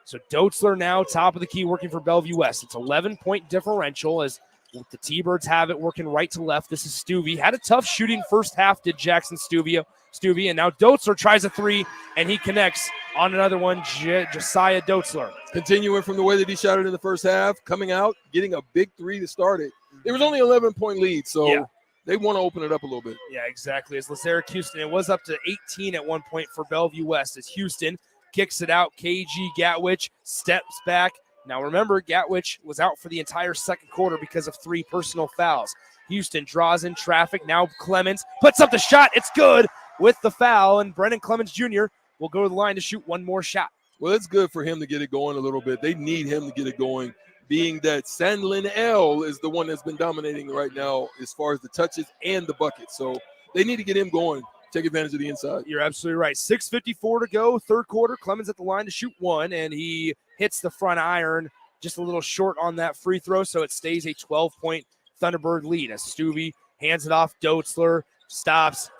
O: So Dotzler now top of the key working for Bellevue West. It's 11-point differential as the T-Birds have it working right to left. This is Stuvie. Had a tough shooting first half, did Jackson Stuvie, and now Dotzler tries a three, and he connects on another one, Josiah Dotzler.
K: Continuing from the way that he shot it in the first half, coming out, getting a big three to start it. It was only an 11-point lead, so they want to open it up a little bit.
O: Yeah, exactly. As Lazarick Houston, it was up to 18 at one point for Bellevue West as Houston kicks it out. KG Gatwich steps back. Now remember, Gatwich was out for the entire second quarter because of 3 personal fouls. Houston draws in traffic. Now Clemens puts up the shot. It's good with the foul, and Brennan Clemens Jr. will go to the line to shoot one more shot.
K: Well, it's good for him to get it going a little bit. They need him to get it going, being that Sandlin L is the one that's been dominating right now as far as the touches and the buckets. So they need to get him going. Take advantage of the inside.
O: You're absolutely right. 6:54 to go, third quarter. Clemens at the line to shoot one, and he hits the front iron just a little short on that free throw, so it stays a 12-point Thunderbird lead as Stuvie hands it off. Dotzler
A: Stops,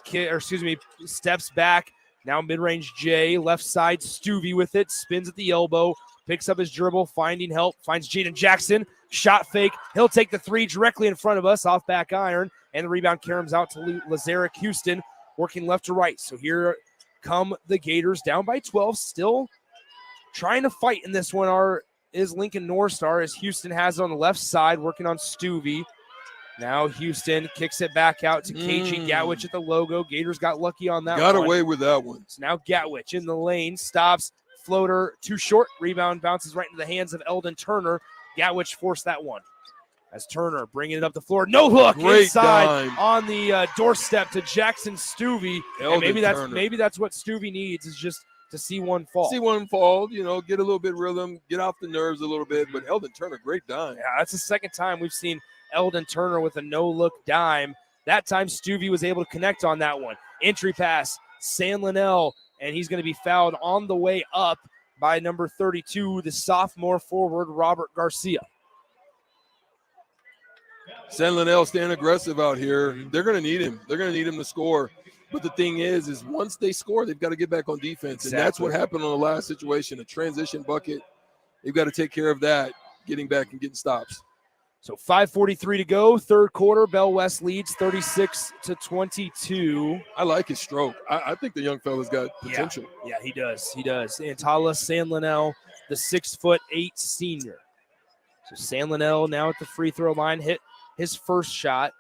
A: steps back. Now mid-range Jay, left side, Stuvie with it, spins at the elbow, picks up his dribble, finding help, finds Jaden Jackson, shot fake. He'll take the three directly in front of us, off back iron, and the rebound caroms out to Lazarick Houston, working left to right. So here come the Gators, down by 12, still trying to fight in this one is Lincoln North Star, as Houston has it on the left side, working on Stuvie. Now Houston kicks it back out to KG Gatwich at the logo. Gators got lucky on that one.
K: Got away with that one.
A: So now Gatwich in the lane, stops, floater too short. Rebound bounces right into the hands of Eldon Turner. Gatwich forced that one. As Turner bringing it up the floor. No hook.
K: Great
A: inside
K: dime.
A: On the doorstep to Jackson Stuvie. And maybe that's what Stuvie needs, is just to see one fall.
K: See one fall, get a little bit rhythm, get off the nerves a little bit. But Eldon Turner, great dime.
A: Yeah, that's the second time we've seen Eldon Turner with a no-look dime. That time Stuvie was able to connect on that one. Entry pass, San Linnell, and he's going to be fouled on the way up by number 32, the sophomore forward, Robert Garcia.
K: San Linnell staying aggressive out here. They're going to need him. They're going to need him to score. But the thing is once they score, they've got to get back on defense.
A: Exactly.
K: And that's what happened on the last situation, a transition bucket. They've got to take care of that, getting back and getting stops.
A: So 5:43 to go, third quarter. Bell West leads 36-22.
K: I like his stroke. I think the young fella's got potential.
A: Yeah, he does. Antala San Linnell, the 6'8" senior. So San Linnell now at the free throw line, hit his first shot.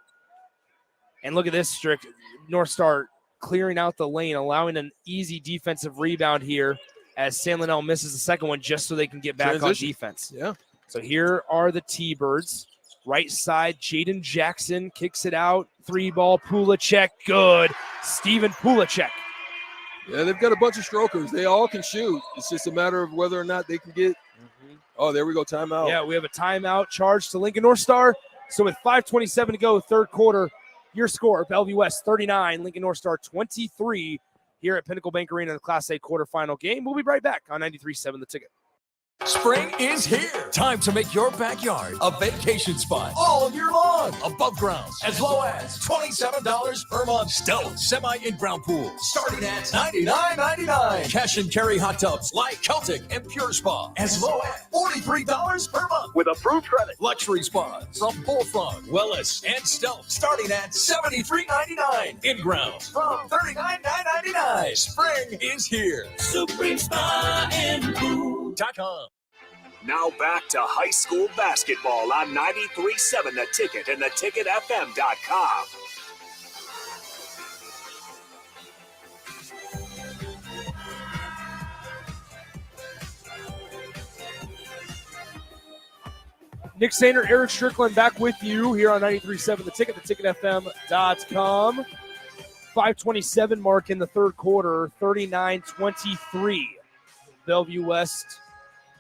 A: And look at this, Strick. North Star clearing out the lane, allowing an easy defensive rebound here as San Linnell misses the second one just so they can get back on defense.
K: Yeah.
A: So here are the T-Birds. Right side, Jaden Jackson kicks it out. 3-ball, Pulacek, good. Steven Pulacek.
K: Yeah, they've got a bunch of strokers. They all can shoot. It's just a matter of whether or not they can get. Oh, there we go, timeout.
A: Yeah, we have a timeout charged to Lincoln North Star. So with 5:27 to go, third quarter, your score, Bellevue West 39, Lincoln North Star 23 here at Pinnacle Bank Arena in the Class A quarterfinal game. We'll be right back on 93.7 The Ticket.
L: Spring is here. Time to make your backyard a vacation spot all year long. Above grounds as low as $27 per month. Stone semi in-ground pool starting at $99.99. Cash and carry hot tubs like Celtic and Pure Spa as low as $43 per month with approved credit. Luxury spas from Bullfrog, Welles, and Stealth starting at $73.99. In-grounds from $39.99. Spring is here. SupremeSpaAndPool.com.
J: Now back to high school basketball on 93.7 The Ticket and theticketfm.com.
A: Nick Sainer, Eric Strickland back with you here on 93.7 The Ticket, theticketfm.com. 5:27 mark in the third quarter, 39-23. Bellevue West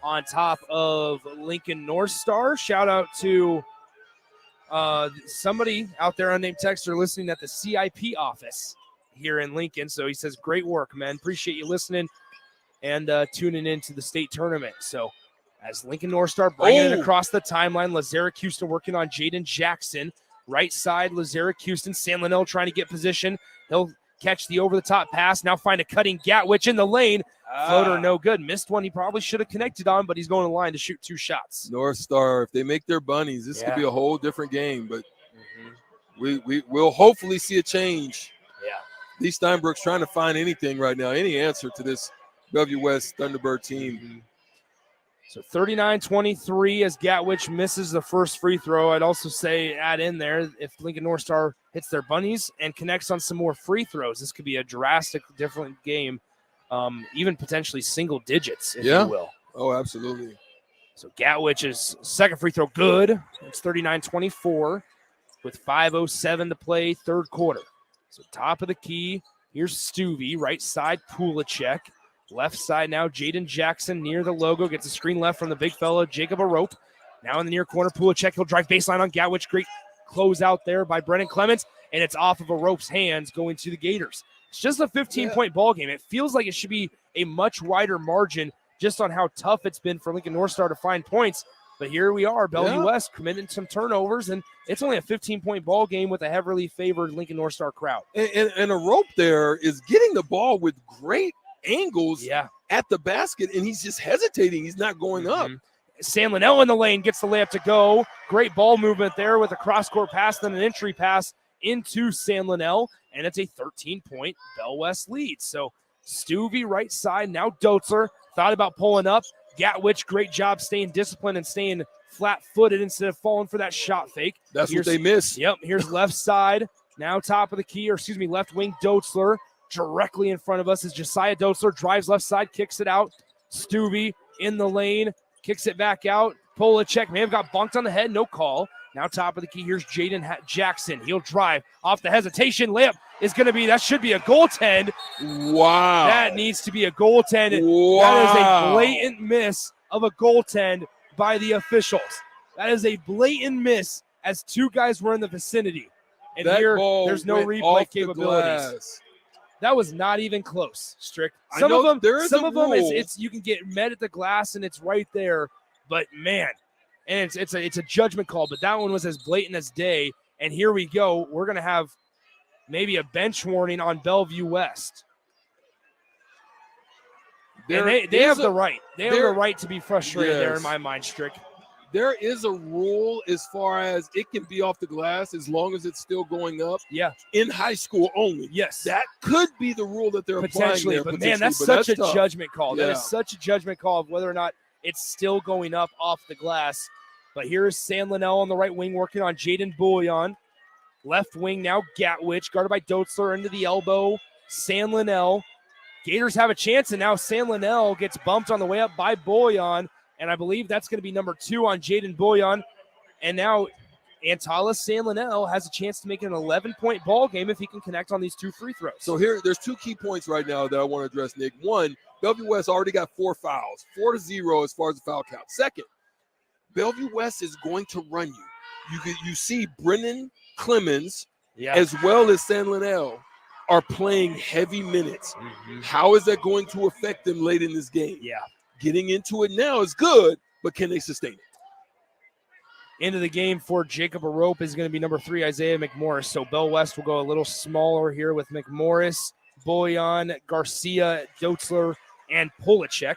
A: on top of Lincoln North Star. Shout out to somebody out there, unnamed texter, listening at the CIP office here in Lincoln. So he says, great work, man. Appreciate you listening and tuning into the state tournament. So as Lincoln North Star bringing it across the timeline, Lazarick Houston working on Jaden Jackson. Right side, Lazarick Houston. San Linnell trying to get position. He'll catch the over-the-top pass. Now find a cutting Gatwich in the lane. Floater no good. Missed one he probably should have connected on, but he's going to the line to shoot 2 shots.
K: North Star, if they make their bunnies, this could be a whole different game. But we'll hopefully see a change.
A: Yeah.
K: Lee Steinbrook's trying to find anything right now, any answer to this Bellevue West Thunderbird team.
A: So 39-23 as Gatwich misses the first free throw. I'd also say add in there, if Lincoln North Star hits their bunnies and connects on some more free throws, this could be a drastic different game, even potentially single digits, if you will.
K: Oh, absolutely.
A: So Gatwich's second free throw good. It's 39-24 with 5:07 to play, third quarter. So top of the key, here's Stuvie, right side Pulacek. Left side now, Jaden Jackson near the logo. Gets a screen left from the big fellow, Jacob Arope. Now in the near corner, Pulacek. He'll drive baseline on Gatwich. Great close out there by Brennan Clements. And it's off of Arope's hands going to the Gators. It's just a 15-point ball game. It feels like it should be a much wider margin just on how tough it's been for Lincoln North Star to find points.
O: But here we are, Bellevue West committing some turnovers, and it's only a 15-point ball game with a heavily favored Lincoln North Star crowd.
K: And a rope there is getting the ball with great angles at the basket, and he's just hesitating. He's not going up.
O: Sam Linnell in the lane gets the layup to go. Great ball movement there with a cross-court pass, then an entry pass into Sam Linnell, and it's a 13-point Bell West lead. So Stuvie right side, now Dotzler thought about pulling up. Gatwich, great job staying disciplined and staying flat-footed instead of falling for that shot fake.
K: That's what they miss.
O: Yep, here's left side, now top of the key, left wing Dotzler. Directly in front of us is Josiah Dotzler, drives left side, kicks it out. Stuvie in the lane, kicks it back out. Polacek may have got bunked on the head, no call. Now top of the key, here's Jaden Jackson. He'll drive off the hesitation. Layup is going to be, that should be a goaltend.
K: Wow.
O: That needs to be a goaltend.
K: Wow.
O: That is a blatant miss of a goaltend by the officials. That is a blatant miss as two guys were in the vicinity. And
K: that
O: here,
K: ball
O: there's no
K: went
O: replay
K: off
O: capabilities. That was not even close, Strick.
K: I
O: Some
K: know
O: of them,
K: there is
O: some
K: a
O: of them,
K: rule.
O: it's you can get met at the glass and it's right there. But man, and it's a judgment call. But that one was as blatant as day. And here we go. We're gonna have maybe a bench warning on Bellevue West. And they have the right. They have the right to be frustrated there in my mind, Strick.
K: There is a rule as far as it can be off the glass as long as it's still going up.
O: Yeah.
K: In high school only.
O: Yes.
K: That could be the rule that they're
O: Potentially,
K: applying there.
O: but man, that's such a
K: tough.
O: judgment call.
K: Yeah.
O: That is such a judgment call of whether or not it's still going up off the glass. But here's Sam Linnell on the right wing working on Jaden Bouillon. Left wing now Gatwich, guarded by Dotzler into the elbow. Sam Linnell. Gators have a chance, and now Sam Linnell gets bumped on the way up by Bouillon. And I believe that's going to be number 2 on Jaden Bouillon. And now Antalas Sam Linnell has a chance to make it an 11-point ball game if he can connect on these 2 free throws.
K: So here, there's 2 key points right now that I want to address, Nick. One, Bellevue West already got 4 fouls, 4-0 as far as the foul count. Second, Bellevue West is going to run you. You see Brennan Clemens as well as Sam Linnell are playing heavy minutes. How is that going to affect them late in this game?
O: Yeah.
K: Getting into it now is good, but can they sustain it?
O: Into the game for Jacob Arope is going to be number 3, Isaiah McMorris. So Bell West will go a little smaller here with McMorris, Bouillon, Garcia, Dotzler, and Polacek.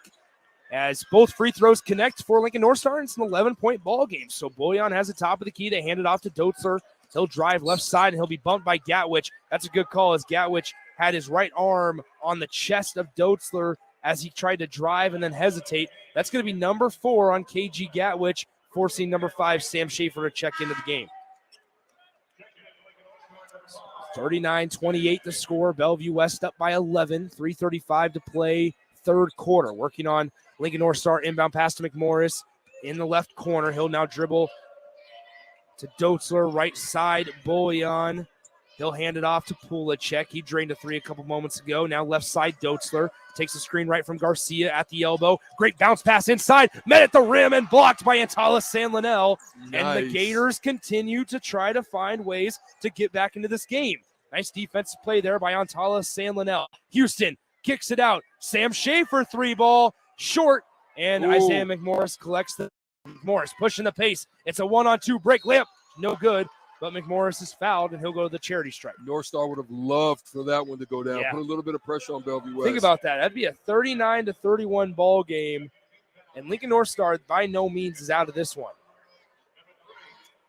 O: As both free throws connect for Lincoln North Star, it's an 11-point ball game. So Bouillon has the top of the key. They hand it off to Dotzler. He'll drive left side, and he'll be bumped by Gatwich. That's a good call as Gatwich had his right arm on the chest of Dotzler as he tried to drive and then hesitate. That's going to be number 4 on KG Gatwich, forcing number 5, Sam Schaefer, to check into the game. 39-28 to score. Bellevue West up by 11. 3:35 to play, third quarter. Working on Lincoln North Star inbound pass to McMorris in the left corner. He'll now dribble to Dotzler, right side, Bouillon. He'll hand it off to Polacek. He drained a 3 a couple moments ago. Now left side, Dotzler takes the screen right from Garcia at the elbow. Great bounce pass inside, met at the rim and blocked by Antalas San Linnell.
K: Nice.
O: And the Gators continue to try to find ways to get back into this game. Nice defensive play there by Antalas San Linnell. Houston kicks it out. Sam Schaefer 3-ball, short, and Isaiah McMorris collects the McMorris pushing the pace. It's a 1-on-2 break layup, no good. But McMorris is fouled, and he'll go to the charity stripe.
K: North Star would have loved for that one to go down.
O: Yeah.
K: Put a little bit of pressure on Bellevue West.
O: Think about that. That'd be a 39-31 ball game, and Lincoln North Star by no means is out of this one.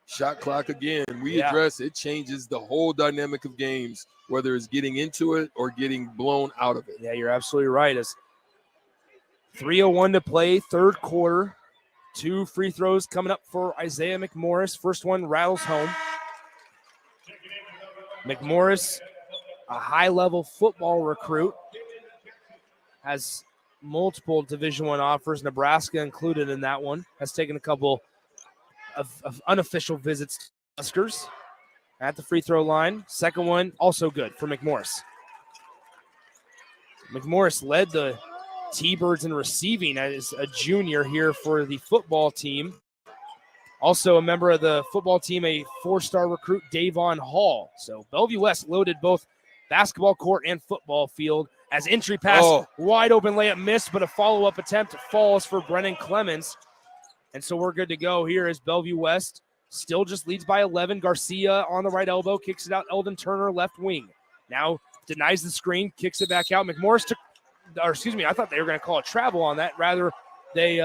K: Shot clock again. We address it. Changes the whole dynamic of games, whether it's getting into it or getting blown out of it.
O: Yeah, you're absolutely right. As 3:01 to play, third quarter. 2 free throws coming up for Isaiah McMorris. First one rattles home. McMorris, a high-level football recruit, has multiple Division I offers, Nebraska included in that one, has taken a couple of unofficial visits to Huskers at the free throw line. Second one, also good for McMorris. McMorris led the T-Birds in receiving as a junior here for the football team. Also a member of the football team, a 4-star recruit, Davon Hall. So Bellevue West loaded both basketball court and football field as entry pass, wide open layup missed, but a follow-up attempt falls for Brennan Clemens.
A: And so we're good to go here as Bellevue West still just leads by 11. Garcia on the right elbow, kicks it out. Eldon Turner, left wing. Now denies the screen, kicks it back out. McMorris took, or excuse me, I thought they were going to call a travel on that. Rather, they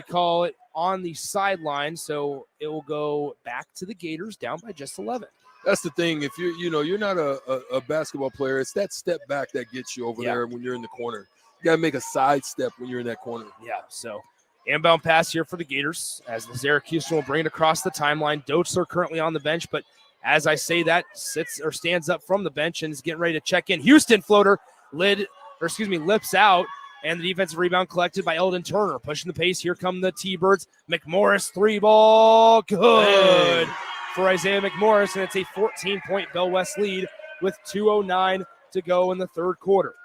A: call it on the sideline, so it will go back to the Gators, down by just 11.
K: That's the thing. If you're not a basketball player, it's that step back that gets you over there when you're in the corner. You got to make a side step when you're in that corner.
A: Yeah, so inbound pass here for the Gators as the Syracuse will bring it across the timeline. Dotzler currently on the bench, but as I say that, stands up from the bench and is getting ready to check in. Houston floater lips out, and the defensive rebound collected by Eldon Turner. Pushing the pace. Here come the T-Birds. McMorris, 3-ball. Good for Isaiah McMorris, and it's a 14-point Bell West lead with 2:09 to go in the third quarter.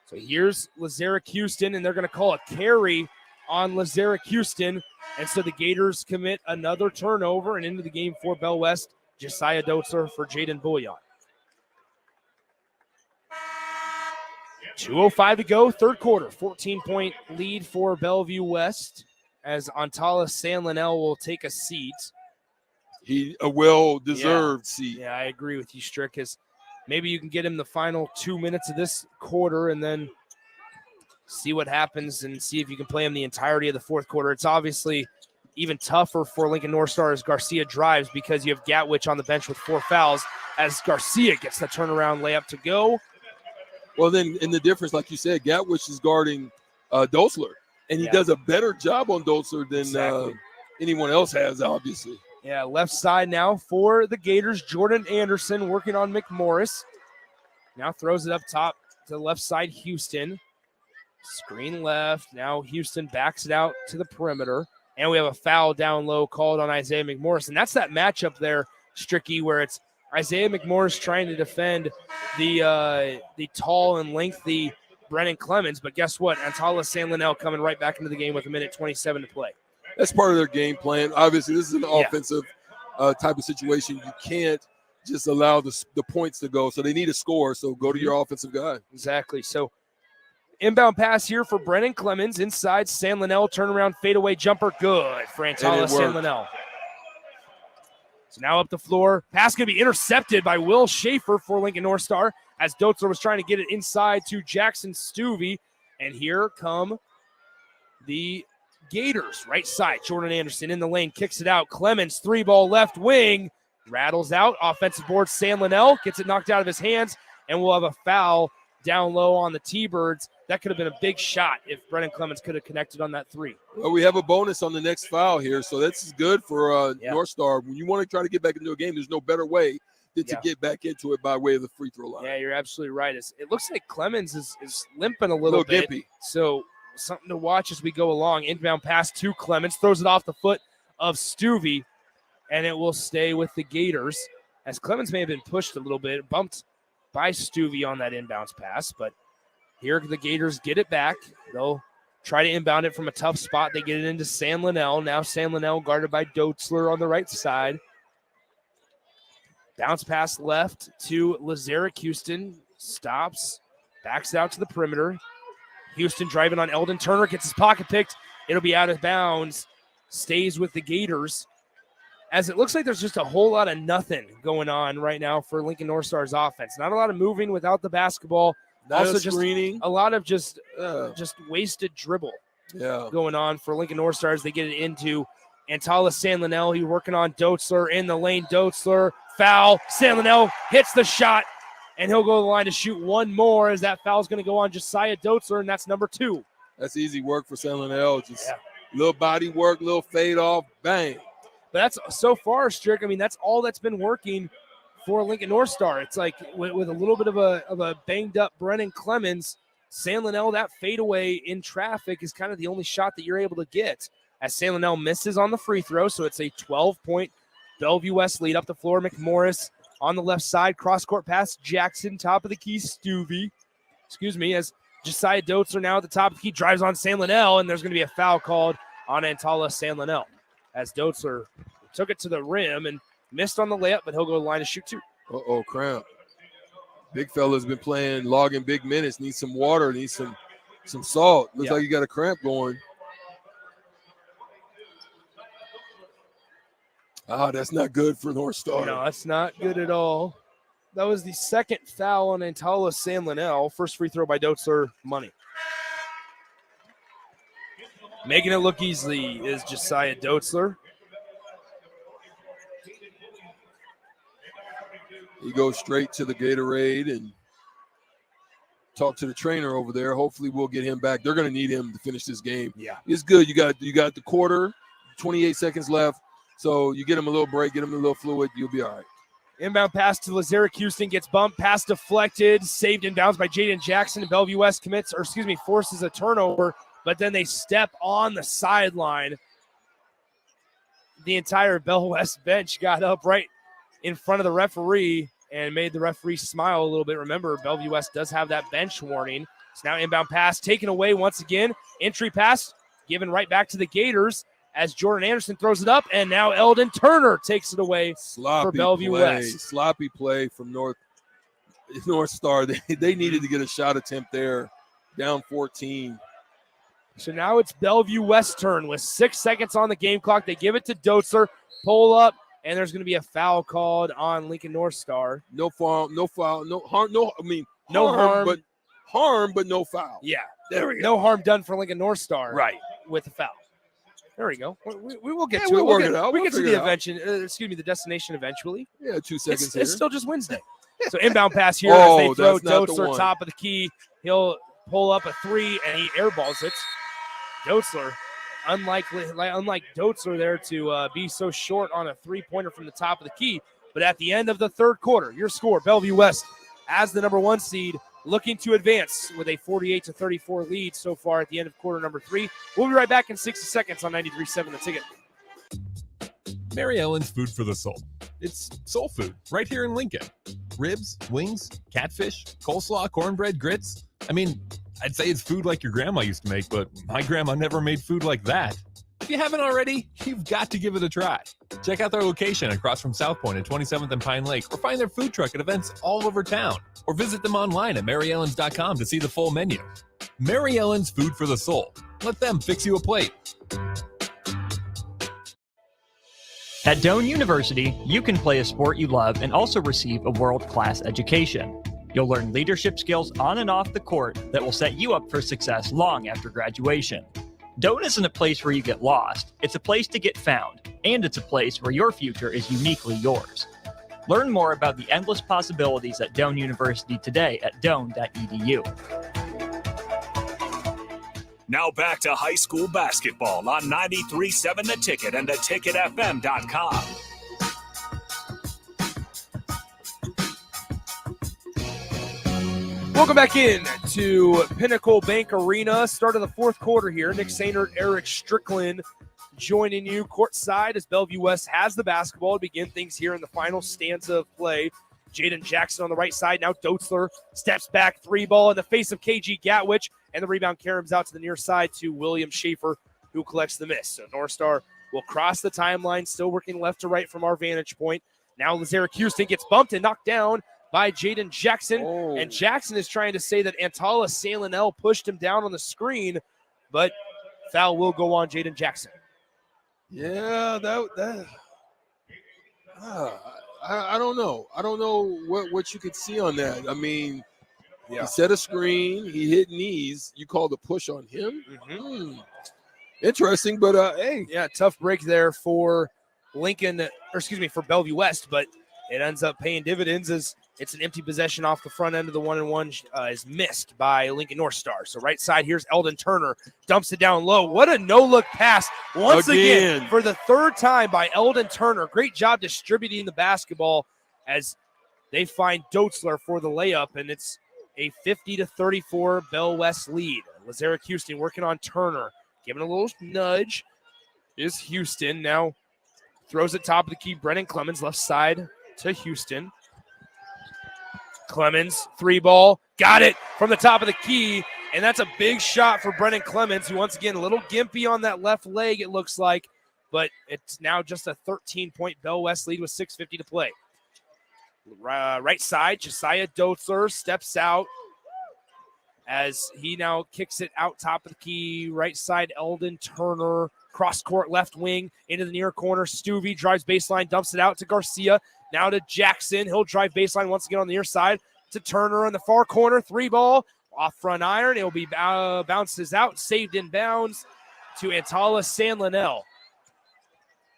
A: So here's Lazarick Houston, and they're going to call a carry on Lazarick Houston. And so the Gators commit another turnover, and into the game for Bell West, Josiah Dotzler for Jaden Bouillon. 2:05 to go, third quarter. 14-point lead for Bellevue West as Antala San Linnell will take a seat.
K: A well-deserved seat.
A: Yeah, I agree with you, Strick. Maybe you can get him the final 2 minutes of this quarter and then see what happens and see if you can play him the entirety of the fourth quarter. It's obviously even tougher for Lincoln North Star as Garcia drives because you have Gatwich on the bench with 4 fouls as Garcia gets the turnaround layup to go.
K: Well, then, in the difference, like you said, Gatwich is guarding Dotzler, and he does a better job on Dotzler than anyone else has, obviously.
A: Yeah, left side now for the Gators. Jordan Anderson working on McMorris. Now throws it up top to the left side, Houston. Screen left. Now Houston backs it out to the perimeter. And we have a foul down low called on Isaiah McMorris. And that's that matchup there, Stricky, where it's Isaiah McMorris trying to defend the tall and lengthy Brennan Clemens. But guess what? Antala San Linnell coming right back into the game with 1:27 to play.
K: That's part of their game plan. Obviously, this is an offensive type of situation. You can't just allow the points to go. So they need a score, so go to your offensive guy.
A: Exactly. So inbound pass here for Brennan Clemens. Inside, San Linnell turnaround fadeaway jumper. Good for Antala San Linnell. So now up the floor. Pass going to be intercepted by Will Schaefer for Lincoln North Star as Dotzler was trying to get it inside to Jackson Stuvey. And here come the Gators, right side. Jordan Anderson in the lane, kicks it out. Clemens, 3-ball left wing, rattles out. Offensive board, San Linnell gets it knocked out of his hands, and we'll have a foul down low on the T-Birds. That could have been a big shot if Brennan Clemens could have connected on that 3.
K: Well, we have a bonus on the next foul here, so this is good for North Star. When you want to try to get back into a game, there's no better way than to get back into it by way of the free throw line.
A: Yeah, you're absolutely right. It looks like Clemens is limping a little bit.
K: Gimpy.
A: So something to watch as we go along. Inbound pass to Clemens, throws it off the foot of Stuvey, and it will stay with the Gators as Clemens may have been pushed a little bit, bumped by Stuvey on that inbounds pass, but here the Gators get it back. They'll try to inbound it from a tough spot. They get it into San Linnell. Now San Linnell guarded by Dotzler on the right side. Bounce pass left to Lazarick Houston. Stops, backs it out to the perimeter. Houston driving on Eldon Turner, gets his pocket picked. It'll be out of bounds. Stays with the Gators. As it looks like there's just a whole lot of nothing going on right now for Lincoln North Star's offense. Not a lot of moving without the basketball. Also just
K: screening.
A: A lot of just wasted dribble going on for Lincoln North Star as they get it into Antala San Linnell. He's working on Dotzler in the lane. Dotzler, foul. San Linnell hits the shot, and he'll go to the line to shoot one more as that foul is going to go on Josiah Dotzler, and that's number 2.
K: That's easy work for San Linnell. Just little body work, little fade off, bang.
A: But that's so far, Strick. I mean, that's all that's been working for Lincoln North Star. It's like with a little bit of a banged up Brennan Clemens, San Linnell, that fadeaway in traffic is kind of the only shot that you're able to get. As San Linnell misses on the free throw, so it's a 12-point Bellevue West lead. Up the floor, McMorris on the left side, cross-court pass, Jackson, top of the key, Stuvey. As Josiah Dotzler now at the top of the key, drives on San Linnell, and there's going to be a foul called on Antala San Linnell. As Dotzler took it to the rim and missed on the layup, but he'll go to the line to shoot 2.
K: Uh-oh, cramp. Big fella's been playing, logging big minutes, needs some water, needs some salt. Looks like you got a cramp going. That's not good for North Star.
A: No, that's not good at all. That was the second foul on Antala San Linnell. First free throw by Dotzler, money. Making it look easy is Josiah Dotzler.
K: He goes straight to the Gatorade and talk to the trainer over there. Hopefully we'll get him back. They're going to need him to finish this game.
A: Yeah.
K: It's good. You got the quarter, 28 seconds left. So you get him a little break, get him a little fluid, you'll be all right.
A: Inbound pass to Lazarick Houston gets bumped, pass deflected, saved inbounds by Jaden Jackson. And Bellevue West forces a turnover, but then they step on the sideline. The entire Bell West bench got up right in front of the referee and made the referee smile a little bit. Remember, Bellevue West does have that bench warning. It's now inbound pass taken away once again. Entry pass given right back to the Gators as Jordan Anderson throws it up, and now Eldon Turner takes it away for Bellevue West.
K: Sloppy play from North Star. They needed to get a shot attempt there, down 14.
A: So now it's Bellevue West turn with 6 seconds on the game clock. They give it to Dotzler, pull up, and there's going to be a foul called on Lincoln North Star.
K: No foul, no harm, no harm, but no foul.
A: Yeah,
K: there we go.
A: No harm done for Lincoln North Star.
K: Right.
A: With the foul. There we go. We will get to
K: we'll
A: it.
K: Work it out.
A: We get to the
K: the
A: destination eventually.
K: Yeah, 2 seconds.
A: It's still just Wednesday. So inbound pass here as they throw Dotzler top of the key. He'll pull up a three and he airballs it. Dotzler, unlike Dotzler there to be so short on a three-pointer from the top of the key. But at the end of the third quarter, your score, Bellevue West as the number 1 seed, looking to advance with a 48-34 lead so far at the end of quarter number 3. We'll be right back in 60 seconds on 93.7 The Ticket.
N: Mary Ellen's Food for the Soul. It's soul food right here in Lincoln. Ribs, wings, catfish, coleslaw, cornbread, grits. I mean, I'd say it's food like your grandma used to make, but my grandma never made food like that. If you haven't already, you've got to give it a try. Check out their location across from South Point at 27th and Pine Lake, or find their food truck at events all over town, or visit them online at maryellens.com to see the full menu. Mary Ellen's Food for the Soul. Let them fix you a plate.
B: At Doane University, you can play a sport you love and also receive a world-class education. You'll learn leadership skills on and off the court that will set you up for success long after graduation. Doane isn't a place where you get lost. It's a place to get found, and it's a place where your future is uniquely yours. Learn more about the endless possibilities at Doane University today at doane.edu.
J: Now back to high school basketball on 93.7 The Ticket and theticketfm.com.
A: Welcome back in to Pinnacle Bank Arena. Start of the fourth quarter here. Nick Sainert, Eric Strickland joining you courtside as Bellevue West has the basketball to begin things here in the final stanza of play. Jaden Jackson on the right side. Now Dotzler steps back, 3-ball in the face of KG Gatwich, and the rebound caroms out to the near side to William Schaefer, who collects the miss. So North Star will cross the timeline, still working left to right from our vantage point. Now Lazarick Houston gets bumped and knocked down by Jaden Jackson, and Jackson is trying to say that Antala San Linnell pushed him down on the screen, but foul will go on Jaden Jackson.
K: Yeah, I don't know. I don't know what you could see on that. I mean, he set a screen, he hit knees. You called a push on him? Mm-hmm. Interesting, but hey.
A: Yeah, tough break there for for Bellevue West, but it ends up paying dividends as it's an empty possession off the front end of the 1-and-1 is missed by Lincoln North Star. So right side, here's Eldon Turner, dumps it down low. What a no-look pass once again for the third time by Eldon Turner. Great job distributing the basketball as they find Dotzler for the layup, and it's a 50-34 Bell West lead. Lazarick Houston working on Turner, giving a little nudge. Is Houston now throws it top of the key. Brennan Clemens left side to Houston. Clemens, 3-ball, got it from the top of the key, and that's a big shot for Brennan Clemens, who once again a little gimpy on that left leg, it looks like, but it's now just a 13-point Bell West lead with 6:50 to play. Right side, Josiah Dotzler steps out as he now kicks it out top of the key. Right side, Eldon Turner Cross court left wing into the near corner. Stuvie drives baseline, dumps it out to Garcia. Now to Jackson. He'll drive baseline once again on the near side to Turner in the far corner. 3-ball off front iron. It'll be bounces out, saved in bounds to Antala San Linnell.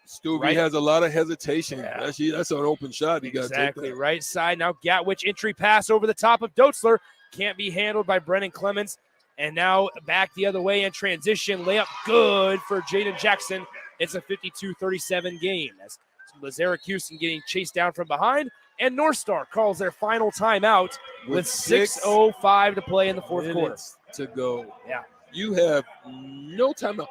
K: Stuvie has a lot of hesitation. Yeah. That's an open shot. You got to take that.
A: Exactly. Right side. Now Gatwich entry pass over the top of Doetzler. Can't be handled by Brennan Clemens. And now back the other way in transition. Layup good for Jaden Jackson. It's a 52-37 game as Lazarick Houston getting chased down from behind. And North Star calls their final timeout with 6:05 to play in the fourth quarter.
K: To go.
A: Yeah.
K: You have no timeout.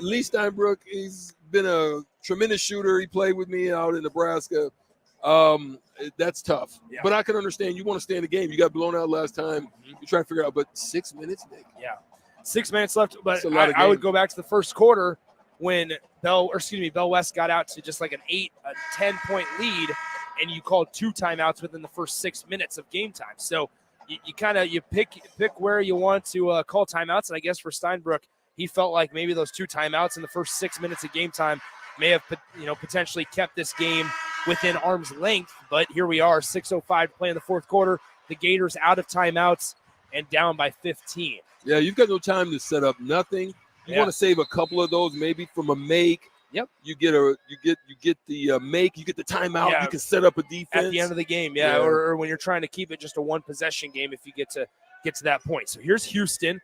K: Lee Steinbrook, he's been a tremendous shooter. He played with me out in Nebraska. That's tough. Yeah. But I can understand you want to stay in the game. You got blown out last time. You try to figure out, but 6 minutes, Nick.
A: Yeah. 6 minutes left. But I would go back to the first quarter when Bell West got out to just like a 10-point lead, and you called 2 timeouts within the first 6 minutes of game time. So you pick where you want to call timeouts. And I guess for Steinbrook, he felt like maybe those 2 timeouts in the first 6 minutes of game time may have potentially kept this game within arm's length. But here we are, 6:05 to play in the fourth quarter. The Gators out of timeouts and down by 15.
K: Yeah, you've got no time to set up nothing. You want to save a couple of those, maybe from a make.
A: Yep.
K: You get the make. You get the timeout. Yeah. You can set up a defense
A: at the end of the game. Yeah. Or when you're trying to keep it just a 1 possession game, if you get to that point. So here's Houston.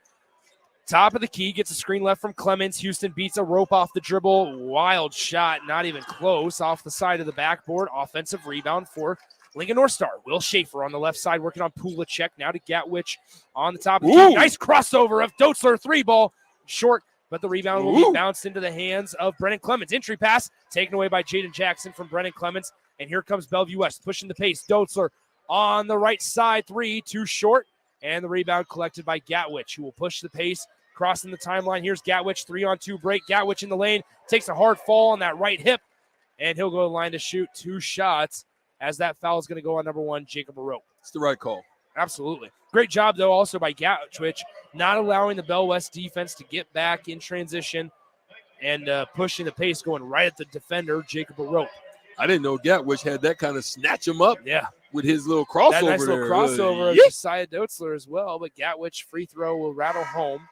A: Top of the key, gets a screen left from Clemens. Houston beats a rope off the dribble. Wild shot, not even close, off the side of the backboard. Offensive rebound for Lincoln North Star. Will Schaefer on the left side working on Pulacek. Now to Gatwich on the top of the key. Nice crossover of Doetzler, 3-ball. Short, but the rebound will be bounced into the hands of Brennan Clemens. Entry pass taken away by Jaden Jackson from Brennan Clemens. And here comes Bellevue West pushing the pace. Doetzler on the right side, 3, too short. And the rebound collected by Gatwich, who will push the pace. Crossing the timeline, here's Gatwich, 3-on-2 break. Gatwich in the lane, takes a hard fall on that right hip, and he'll go to the line to shoot 2 shots as that foul is going to go on number 1, Jacob Arope.
K: It's the right call.
A: Absolutely. Great job, though, also by Gatwich, not allowing the Bell West defense to get back in transition and pushing the pace, going right at the defender, Jacob Arope.
K: I didn't know Gatwich had that kind of snatch him up.
A: Yeah.
K: With his little crossover
A: that nice
K: there.
A: Little crossover of Josiah Doetzler as well, but Gatwich free throw will rattle home.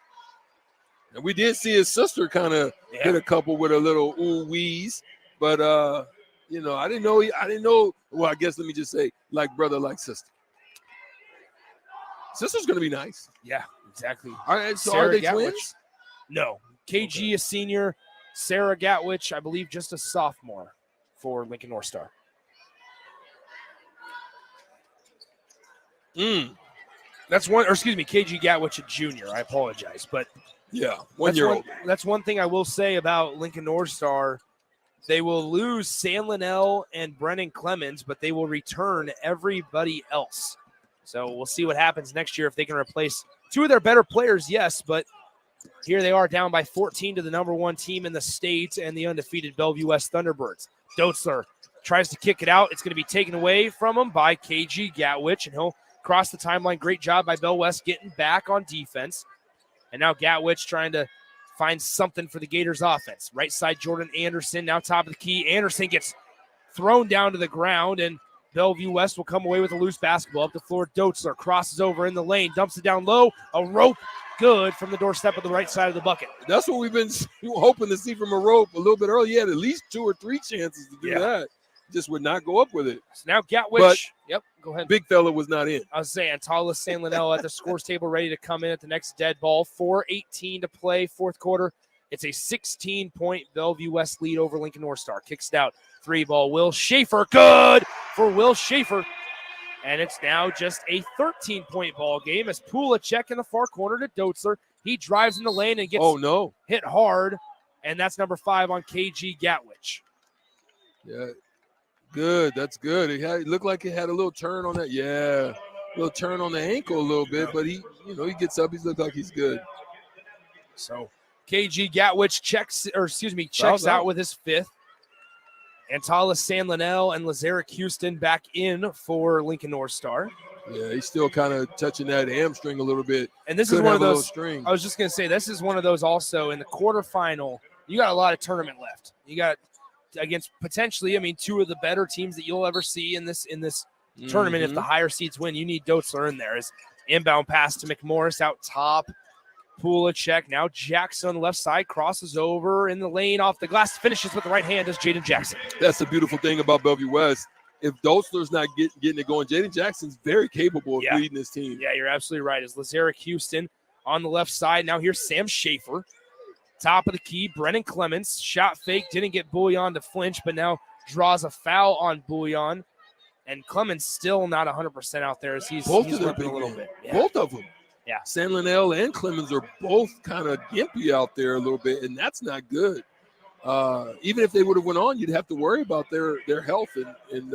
K: And we did see his sister kind of hit a couple with a little ooh-wees. But, I didn't know. Well, I guess let me just say, like brother, like sister. Sister's going to be nice.
A: Yeah, exactly.
K: All right, so are they twins?
A: No. KG a senior. Sarah Gatwich, I believe, just a sophomore for Lincoln North Star. That's one, or excuse me, KG Gatwich a junior. I apologize, but
K: yeah, 1 year old.
A: That's one thing I will say about Lincoln North Star. They will lose San Linnell and Brennan Clemens, but they will return everybody else. So we'll see what happens next year if they can replace 2 of their better players, yes, but here they are down by 14 to the number 1 team in the state and the undefeated Bellevue West Thunderbirds. Doetzler tries to kick it out. It's going to be taken away from him by KG Gatwich, and he'll cross the timeline. Great job by Bell West getting back on defense. And now Gatwich trying to find something for the Gators offense. Right side, Jordan Anderson, now top of the key. Anderson gets thrown down to the ground, and Bellevue West will come away with a loose basketball. Up the floor, Doetzler crosses over in the lane, dumps it down low. A rope good from the doorstep of the right side of the bucket.
K: That's what we've been hoping to see from a rope a little bit early. He had at least 2 or 3 chances to do that. Just would not go up with it.
A: So now Gatwich, go ahead.
K: Big fella was not in.
A: I was saying, Antala San Linnell at the scores table ready to come in at the next dead ball. 4:18 to play, fourth quarter. It's a 16-point Bellevue West lead over Lincoln North Star. Kicks it out, 3-ball. Will Schaefer, good for Will Schaefer. And it's now just a 13-point ball game as Pulacek in the far corner to Doetzler. He drives in the lane and gets hit hard, and that's number 5 on KG Gatwich.
K: Yeah. Good. That's good. It looked like it had a little turn on that. Yeah. A little turn on the ankle a little bit, but he gets up. He looks like he's good.
A: So KG Gatwich checks out with his 5th. Antala San Linnell and Lazarick Houston back in for Lincoln North Star.
K: Yeah, he's still kind of touching that hamstring a little bit.
A: And this
K: Could
A: is one
K: have
A: of
K: a little
A: those.
K: string.
A: I was just going to say, this is one of those also in the quarterfinal. You got a lot of tournament left. You got against potentially, I mean, two of the better teams that you'll ever see in this tournament. If the higher seeds win, you need Dotzler in there. As inbound pass to McMorris out top. Pulacek. Now Jackson on the left side crosses over in the lane off the glass. Finishes with the right hand as Jaden Jackson.
K: That's the beautiful thing about Bellevue West. If Dotzler's not getting it going, Jaden Jackson's very capable of leading this team.
A: Yeah, you're absolutely right. As Lazarick Houston on the left side. Now here's Sam Schaefer. Top of the key, Brennan Clemens. Shot fake, didn't get Bouillon to flinch, but now draws a foul on Bouillon. And Clemens still not 100% out there as he's limping a little bit. Yeah.
K: Both of them.
A: Yeah.
K: San Linnell and Clemens are both kind of gimpy out there a little bit, and that's not good. Even if they would have went on, you'd have to worry about their health and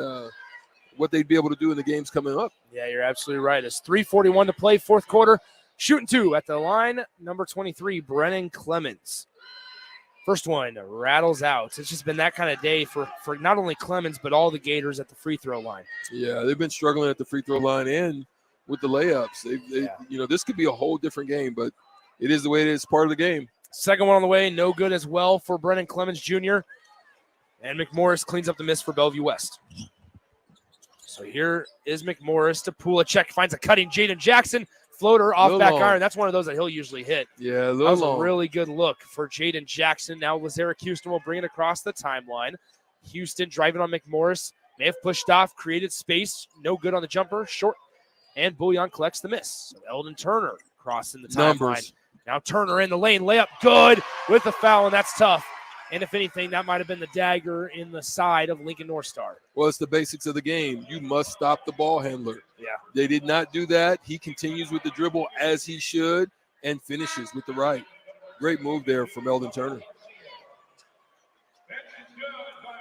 K: what they'd be able to do in the games coming up.
A: Yeah, you're absolutely right. It's 3:41 to play, fourth quarter. Shooting two at the line, number 23, Brennan Clemens. First one rattles out. It's just been that kind of day for not only Clemens, but all the Gators at the free throw line.
K: Yeah, they've been struggling at the free throw line and with the layups. This could be a whole different game, but it is the way it is, part of the game.
A: Second one on the way, no good as well for Brennan Clemens Jr. And McMorris cleans up the miss for Bellevue West. So here is McMorris to Pulacek, finds a cutting Jaden Jackson. Floater off back iron. That's one of those that he'll usually hit.
K: Yeah,
A: that was a really good look for Jaden Jackson. Now Lazarick Houston will bring it across the timeline. Houston driving on McMorris. May have pushed off, created space. No good on the jumper. Short. And Bouillon collects the miss. So Eldon Turner crossing the timeline. Now Turner in the lane. Layup good with the foul, and that's tough. And if anything, that might have been the dagger in the side of Lincoln North Star.
K: Well, it's the basics of the game. You must stop the ball handler.
A: Yeah.
K: They did not do that. He continues with the dribble as he should and finishes with the right. Great move there from Eldon Turner.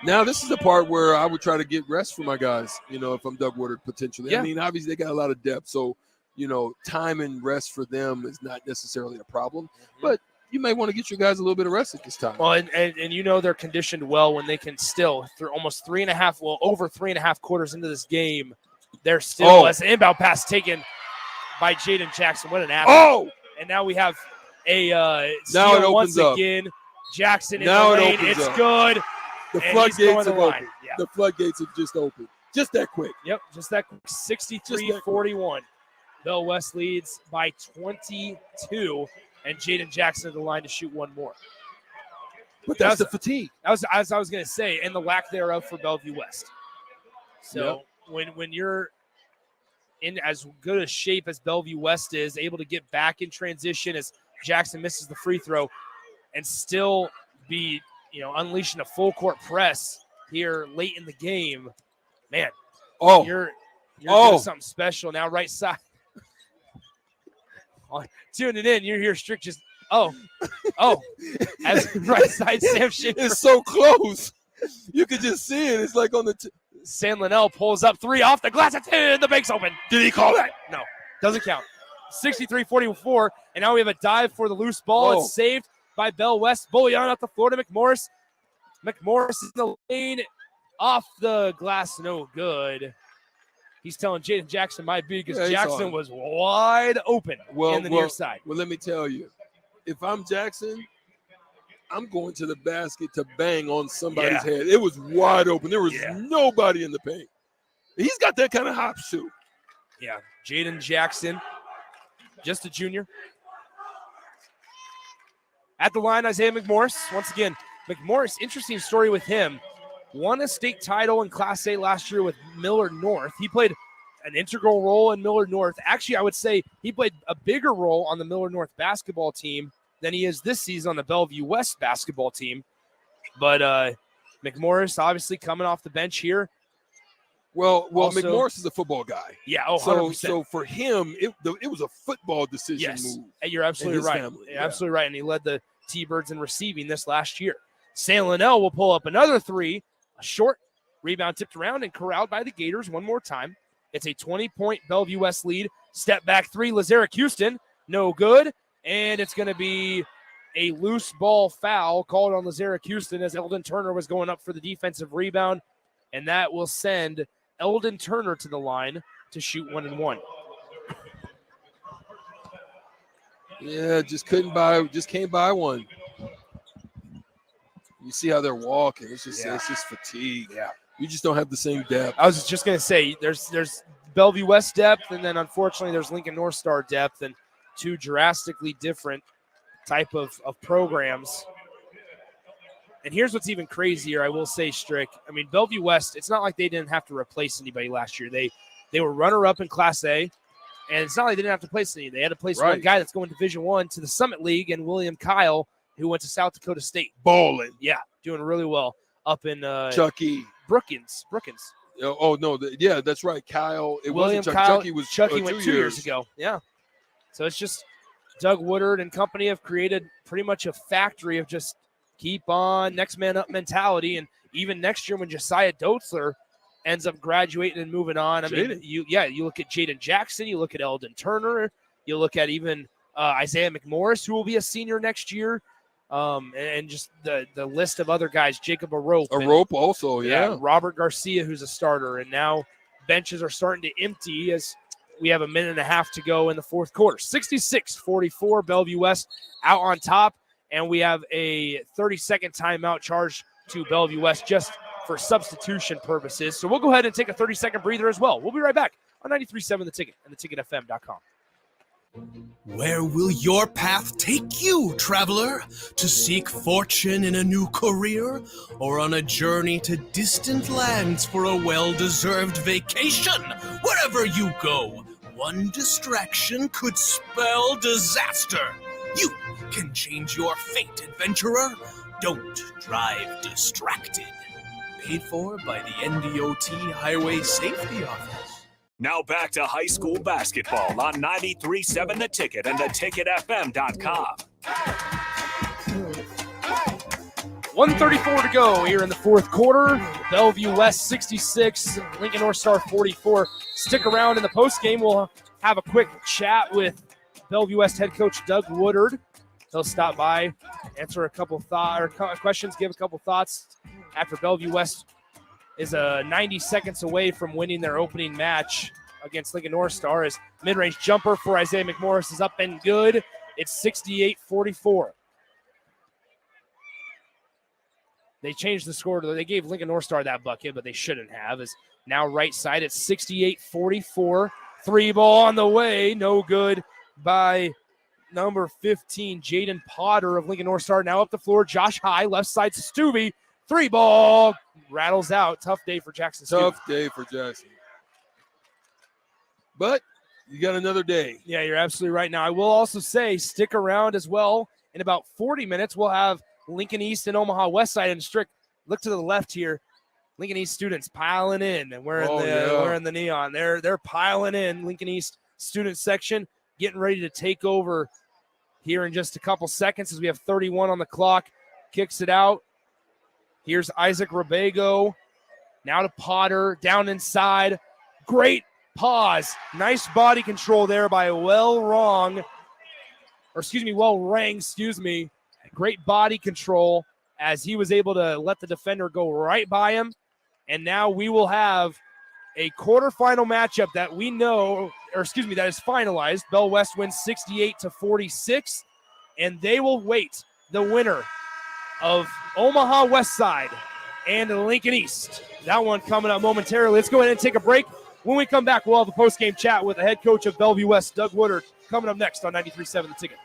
K: Now, this is the part where I would try to get rest for my guys, if I'm Doug Woodard potentially.
A: Yeah.
K: I mean, obviously, they got a lot of depth, so, time and rest for them is not necessarily a problem. But you may want to get your guys a little bit of rest at this time.
A: Well, and they're conditioned well when they can still, through almost over 3.5 quarters into this game, they're still, as an inbound pass taken by Jaden Jackson. What an athlete.
K: Oh!
A: And now we have a
K: now it
A: steal once
K: opens up.
A: again. Jackson in
K: Now
A: the
K: it
A: lane.
K: opens
A: It's
K: up.
A: good.
K: The
A: And
K: floodgates
A: he's going
K: have
A: to the line.
K: opened.
A: Yeah.
K: The floodgates have just opened. Just that quick.
A: Yep, just that quick. 63-41. Bell West leads by 22, and Jaden Jackson at the line to shoot one more.
K: But that's the fatigue.
A: That was, as I was going to say, and the lack thereof for Bellevue West. So when you're in as good a shape as Bellevue West is, able to get back in transition as Jackson misses the free throw and still be, unleashing a full court press here late in the game, man. You're doing something special now. Right side. Tuning in, you hear Strick just as right side Sam Schaefer.
K: It's so close. You could just see it. It's like on the
A: San Linnell pulls up three off the glass. The bank's open.
K: Did he call that?
A: No, doesn't count. 63-44, and now we have a dive for the loose ball. It's saved by Bell West. Bouillon up the floor to McMorris. McMorris is in the lane. Off the glass, no good. He's telling Jaden Jackson might be because Jackson was wide open in the near side.
K: Well, let me tell you, if I'm Jackson, I'm going to the basket to bang on somebody's head. It was wide open. There was nobody in the paint. He's got that kind of hops too.
A: Yeah, Jaden Jackson, just a junior. At the line, Isaiah McMorris. Once again, McMorris, interesting story with him. Won a state title in Class A last year with Millard North. He played an integral role in Millard North. Actually, I would say he played a bigger role on the Millard North basketball team than he is this season on the Bellevue West basketball team. But McMorris obviously coming off the bench here.
K: Well,
A: Also,
K: McMorris is a football guy.
A: Yeah, 100%.
K: So for him, it was a football decision move.
A: And you're absolutely right.
K: Family.
A: You're absolutely right. And he led the T-Birds in receiving this last year. San Linnell will pull up another three. A short rebound tipped around and corralled by the Gators one more time. It's a 20-point Bellevue West lead. Step back three, Lazarick Houston. No good. And it's going to be a loose ball foul called on Lazarick Houston as Eldon Turner was going up for the defensive rebound. And that will send Eldon Turner to the line to shoot 1-1.
K: Yeah, just can't buy one. You see how they're walking. It's just fatigue.
A: Yeah.
K: You just don't have the same depth.
A: I was just going to say, there's Bellevue West depth, and then unfortunately there's Lincoln North Star depth, and two drastically different type of programs. And here's what's even crazier, I will say, Strick. I mean, Bellevue West, it's not like they didn't have to replace anybody last year. They were runner-up in Class A, and it's not like they didn't have to place any. They had to place one guy that's going Division I to the Summit League, and William Kyle, who went to South Dakota State.
K: Balling.
A: Yeah, doing really well up in
K: Chucky.
A: Brookins.
K: Oh, no. That's right. Kyle. It
A: William
K: wasn't
A: Kyle.
K: Chucky.
A: Chucky went 2 years ago. Yeah. So it's just Doug Woodard and company have created pretty much a factory of just keep on next man up mentality. And even next year when Josiah Dotzler ends up graduating and moving on, I mean, you look at Jaden Jackson, you look at Eldon Turner, you look at even Isaiah McMorris, who will be a senior next year. And just the list of other guys, Jacob Arope.
K: Arope also, yeah.
A: Robert Garcia, who's a starter. And now benches are starting to empty as we have a minute and a half to go in the fourth quarter. 66-44, Bellevue West out on top. And we have a 30-second timeout charged to Bellevue West just for substitution purposes. So we'll go ahead and take a 30-second breather as well. We'll be right back on 93.7 The Ticket and theticketfm.com.
C: Where will your path take you, traveler? To seek fortune in a new career? Or on a journey to distant lands for a well-deserved vacation? Wherever you go, one distraction could spell disaster. You can change your fate, adventurer. Don't drive distracted. Paid for by the NDOT Highway Safety Office.
J: Now back to high school basketball on 93.7 The Ticket and theticketfm.com.
A: 1:34 to go here in the fourth quarter. Bellevue West 66, Lincoln North Star 44. Stick around in the postgame. We'll have a quick chat with Bellevue West head coach Doug Woodard. He'll stop by, answer a couple questions, give a couple thoughts after Bellevue West is 90 seconds away from winning their opening match against Lincoln North Star. As mid-range jumper for Isaiah McMorris is up and good. It's 68-44. They changed the score. They gave Lincoln North Star that bucket, but they shouldn't have. As now right side, it's 68-44. Three ball on the way. No good by number 15, Jaden Potter of Lincoln North Star. Now up the floor, Josh High, left side to Stubbe. Three ball rattles out. Tough day for Jackson.
K: Tough day for Jackson. But you got another day.
A: Yeah, you're absolutely right. Now, I will also say, stick around as well. In about 40 minutes, we'll have Lincoln East and Omaha West Side and Strick. Look to the left here. Lincoln East students piling in and wearing the neon. They're piling in. Lincoln East student section getting ready to take over here in just a couple seconds as we have 31 on the clock. Kicks it out. Here's Isaac Rabago. Now to Potter. Down inside. Great pause. Nice body control there by Well Rang. Great body control as he was able to let the defender go right by him. And now we will have a quarterfinal matchup that we know, that is finalized. Bell West wins 68-46, and they will wait the winner of Omaha West Side and Lincoln East. That one coming up momentarily. Let's go ahead and take a break. When we come back, we'll have a post-game chat with the head coach of Bellevue West, Doug Woodard, coming up next on 93.7 The Ticket.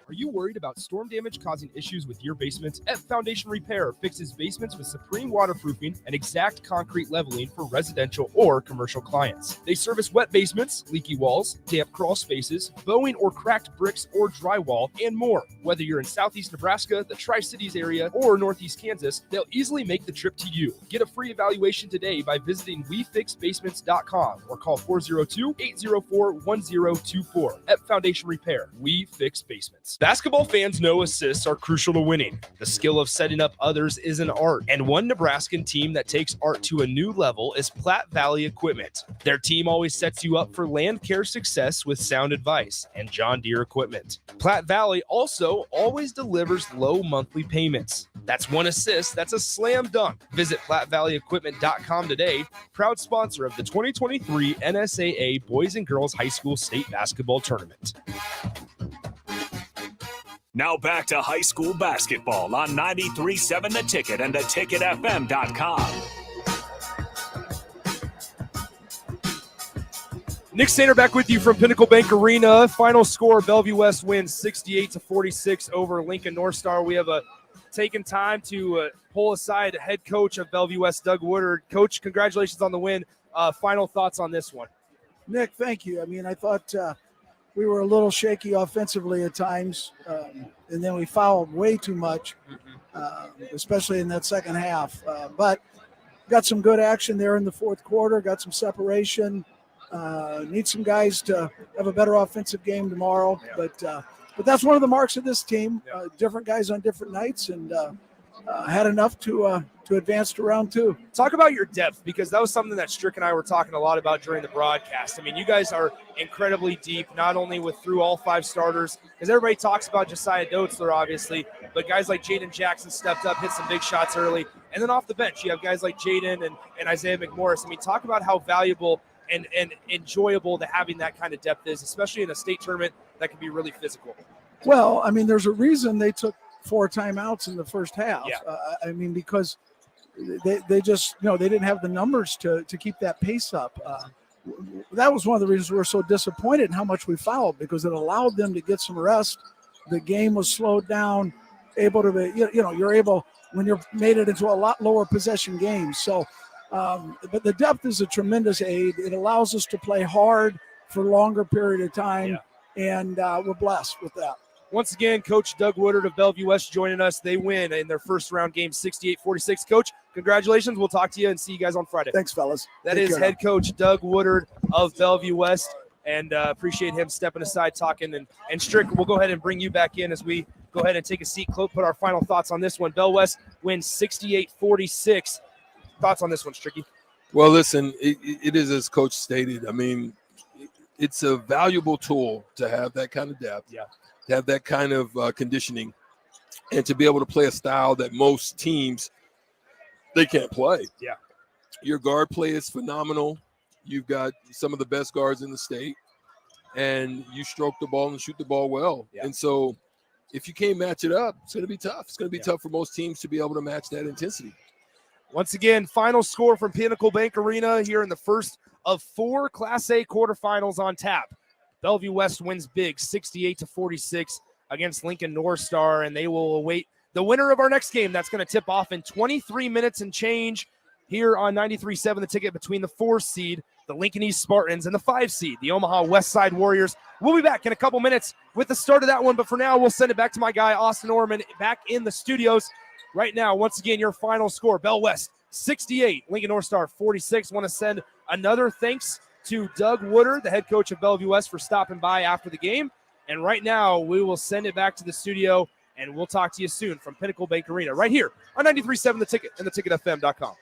O: Are you worried about storm damage causing issues with your basement? F Foundation Repair fixes basements with supreme waterproofing and exact concrete leveling for residential or commercial clients. They service wet basements, leaky walls, damp crawl spaces, bowing or cracked bricks or drywall, and more. Whether you're in southeast Nebraska, the Tri-Cities area, or northeast Kansas, they'll easily make the trip to you. Get a free evaluation today by visiting WeFixBasements.com or call 402-804-1024. F Foundation Repair. We fix basements.
A: Basketball fans know assists are crucial to winning. The skill of setting up others is an art, and one Nebraskan team that takes art to a new level is Platte Valley Equipment. Their team always sets you up for land care success with sound advice and John Deere equipment. Platte Valley also always delivers low monthly payments. That's 1 assist. That's a slam dunk. Visit PlatteValleyEquipment.com today. Proud sponsor of the 2023 NSAA Boys and Girls High School State Basketball Tournament.
J: Now back to high school basketball on 93.7 The Ticket and theticketfm.com.
A: Nick Sainer back with you from Pinnacle Bank Arena. Final score, Bellevue West wins 68-46 over Lincoln North Star. We have taken time to pull aside head coach of Bellevue West, Doug Woodard. Coach, congratulations on the win. Final thoughts on this one.
P: Nick, thank you. I mean, I thought we were a little shaky offensively at times, and then we fouled way too much, especially in that second half. But got some good action there in the fourth quarter, got some separation. Need some guys to have a better offensive game tomorrow. Yeah. But that's one of the marks of this team, different guys on different nights, and had enough to advance to round two.
A: Talk about your depth, because that was something that Strick and I were talking a lot about during the broadcast. I mean, you guys are incredibly deep, not only through all 5 starters, because everybody talks about Josiah Doetzler, obviously, but guys like Jaden Jackson stepped up, hit some big shots early. And then off the bench, you have guys like Jaden and Isaiah McMorris. I mean, talk about how valuable and enjoyable to having that kind of depth is, especially in a state tournament that can be really physical.
P: Well, I mean, there's a reason they took 4 timeouts in the first half.
A: Yeah.
P: I mean, because they just, they didn't have the numbers to keep that pace up. That was one of the reasons we were so disappointed in how much we fouled, because it allowed them to get some rest. The game was slowed down, able to be, you're able, when you're made it into a lot lower possession games. So, but the depth is a tremendous aid. It allows us to play hard for a longer period of time, and we're blessed with that.
A: Once again, Coach Doug Woodard of Bellevue West joining us. They win in their first round game, 68-46. Coach, congratulations. We'll talk to you and see you guys on Friday.
P: Thanks, fellas.
A: That is head coach Doug Woodard of Bellevue West, and appreciate him stepping aside, talking. And Strick, we'll go ahead and bring you back in as we go ahead and take a seat, put our final thoughts on this one. Bell West wins 68-46. Thoughts on this one, Stricky?
K: Well, listen, it is as Coach stated. I mean, it's a valuable tool to have that kind of depth, to have that kind of conditioning, and to be able to play a style that most teams, they can't play.
A: Yeah.
K: Your guard play is phenomenal. You've got some of the best guards in the state, and you stroke the ball and shoot the ball well. Yeah. And so if you can't match it up, it's going to be tough. It's going to be tough for most teams to be able to match that intensity.
A: Once again, final score from Pinnacle Bank Arena here in the first of 4 Class A quarterfinals on tap. Bellevue West wins big, 68-46 against Lincoln North Star, and they will await the winner of our next game. That's going to tip off in 23 minutes and change here on 93.7 The Ticket, between the 4 seed, the Lincoln East Spartans, and the 5 seed, the Omaha West Side Warriors. We'll be back in a couple minutes with the start of that one, but for now, we'll send it back to my guy, Austin Orman, back in the studios. Right now, once again, your final score, Bell West 68, Lincoln North Star 46. Want to send another thanks to Doug Woodard, the head coach of Bellevue West, for stopping by after the game. And right now, we will send it back to the studio, and we'll talk to you soon from Pinnacle Bank Arena right here on 93.7 The Ticket and theticketfm.com.